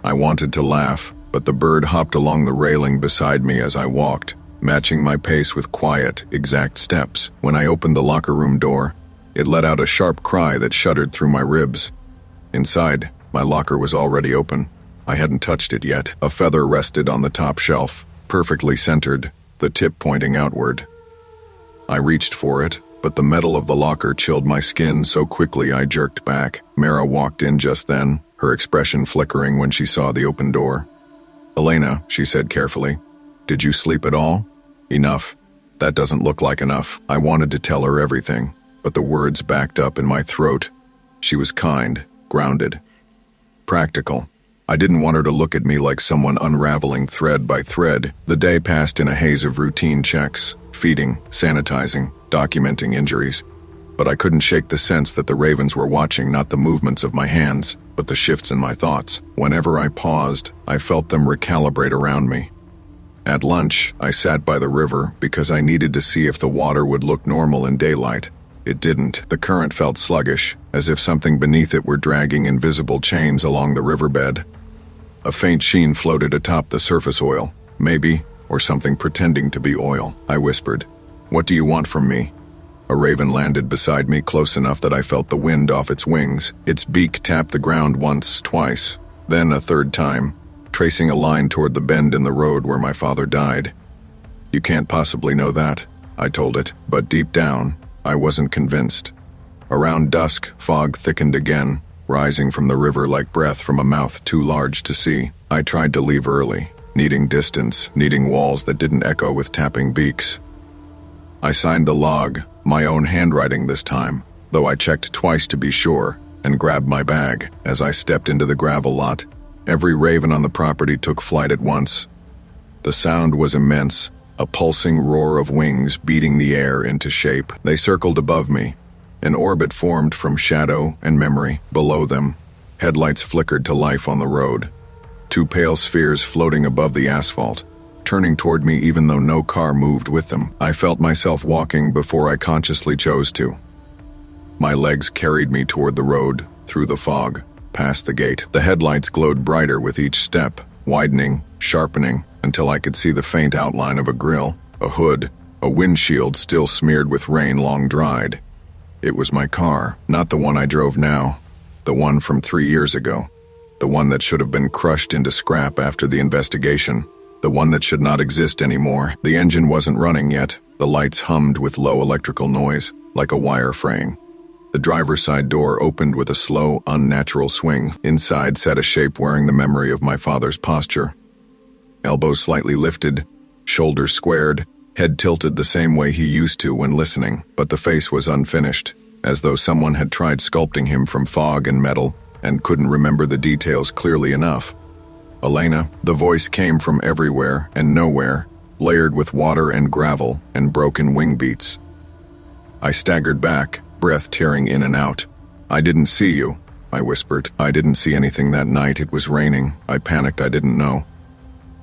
I wanted to laugh, but the bird hopped along the railing beside me as I walked, matching my pace with quiet, exact steps. When I opened the locker room door, it let out a sharp cry that shuddered through my ribs. Inside, my locker was already open. I hadn't touched it yet. A feather rested on the top shelf, perfectly centered, the tip pointing outward. I reached for it, but the metal of the locker chilled my skin so quickly I jerked back. Mara walked in just then, her expression flickering when she saw the open door. "Elena," she said carefully, "did you sleep at all?" "Enough. That doesn't look like enough." I wanted to tell her everything, but the words backed up in my throat. She was kind, grounded, practical. I didn't want her to look at me like someone unraveling thread by thread. The day passed in a haze of routine checks, feeding, sanitizing, documenting injuries. But I couldn't shake the sense that the ravens were watching not the movements of my hands, but the shifts in my thoughts. Whenever I paused, I felt them recalibrate around me. At lunch, I sat by the river because I needed to see if the water would look normal in daylight. It didn't. The current felt sluggish, as if something beneath it were dragging invisible chains along the riverbed. A faint sheen floated atop the surface oil, maybe, or something pretending to be oil. I whispered, "What do you want from me?" A raven landed beside me close enough that I felt the wind off its wings. Its beak tapped the ground once, twice, then a third time, tracing a line toward the bend in the road where my father died. "You can't possibly know that," I told it, but deep down, I wasn't convinced. Around dusk, fog thickened again, rising from the river like breath from a mouth too large to see. I tried to leave early, needing distance, needing walls that didn't echo with tapping beaks. I signed the log, My own handwriting this time, though I checked twice to be sure, and grabbed my bag as I stepped into the gravel lot. Every raven on the property took flight at once. The sound was immense, a pulsing roar of wings beating the air into shape. They circled above me. An orbit formed from shadow and memory below them. Headlights flickered to life on the road. Two pale spheres floating above the asphalt, turning toward me even though no car moved with them. I felt myself walking before I consciously chose to. My legs carried me toward the road, through the fog, past the gate. The headlights glowed brighter with each step, widening, sharpening, until I could see the faint outline of a grille, a hood, a windshield still smeared with rain long dried. It was my car, not the one I drove now, the one from 3 years ago, the one that should have been crushed into scrap after the investigation, the one that should not exist anymore. The engine wasn't running yet. The lights hummed with low electrical noise, like a wire fraying. The driver's side door opened with a slow, unnatural swing. Inside sat a shape wearing the memory of my father's posture. Elbows slightly lifted, shoulders squared, head tilted the same way he used to when listening, but the face was unfinished, as though someone had tried sculpting him from fog and metal and couldn't remember the details clearly enough. Elena, the voice came from everywhere and nowhere, layered with water and gravel and broken wing beats. I staggered back, breath tearing in and out. "I didn't see you," I whispered. "I didn't see anything that night. It was raining." I panicked. I didn't know.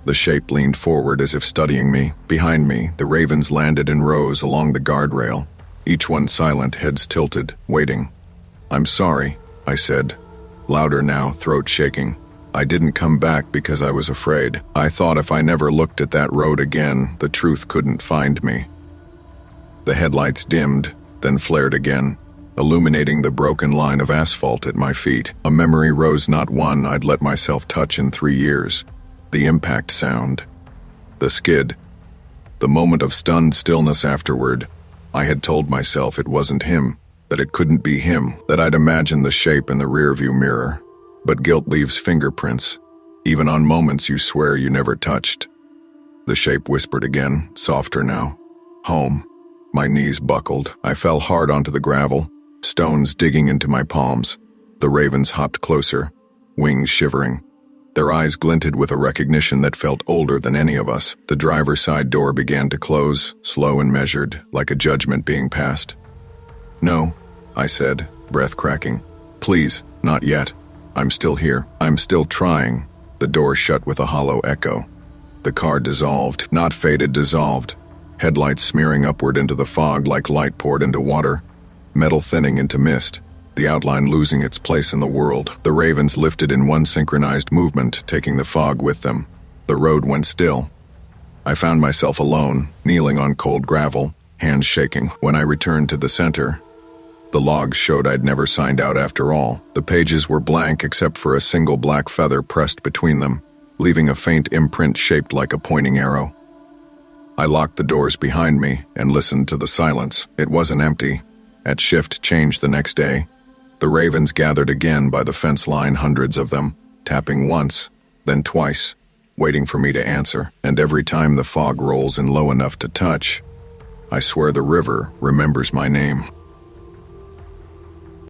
The shape leaned forward as if studying me. Behind me, the ravens landed in rows along the guardrail, each one silent, heads tilted, waiting. "I'm sorry," I said, louder now, throat shaking. "I didn't come back because I was afraid. I thought if I never looked at that road again, the truth couldn't find me." The headlights dimmed, then flared again, illuminating the broken line of asphalt at my feet. A memory rose, not one I'd let myself touch in 3 years. The impact sound. The skid. The moment of stunned stillness afterward. I had told myself it wasn't him, that it couldn't be him, that I'd imagined the shape in the rearview mirror. But guilt leaves fingerprints, even on moments you swear you never touched. The shape whispered again, softer now. "Home." My knees buckled. I fell hard onto the gravel, stones digging into my palms. The ravens hopped closer, wings shivering. Their eyes glinted with a recognition that felt older than any of us. The driver's side door began to close, slow and measured, like a judgment being passed. "No," I said, breath cracking. "Please, not yet. I'm still here. I'm still trying." The door shut with a hollow echo. The car dissolved, not faded, dissolved. Headlights smearing upward into the fog like light poured into water. Metal thinning into mist, the outline losing its place in the world. The ravens lifted in one synchronized movement, taking the fog with them. The road went still. I found myself alone, kneeling on cold gravel, hands shaking. When I returned to the center, the logs showed I'd never signed out after all. The pages were blank except for a single black feather pressed between them, leaving a faint imprint shaped like a pointing arrow. I locked the doors behind me and listened to the silence. It wasn't empty. At shift change the next day, the ravens gathered again by the fence line, hundreds of them, tapping once, then twice, waiting for me to answer. And every time the fog rolls in low enough to touch, I swear the river remembers my name.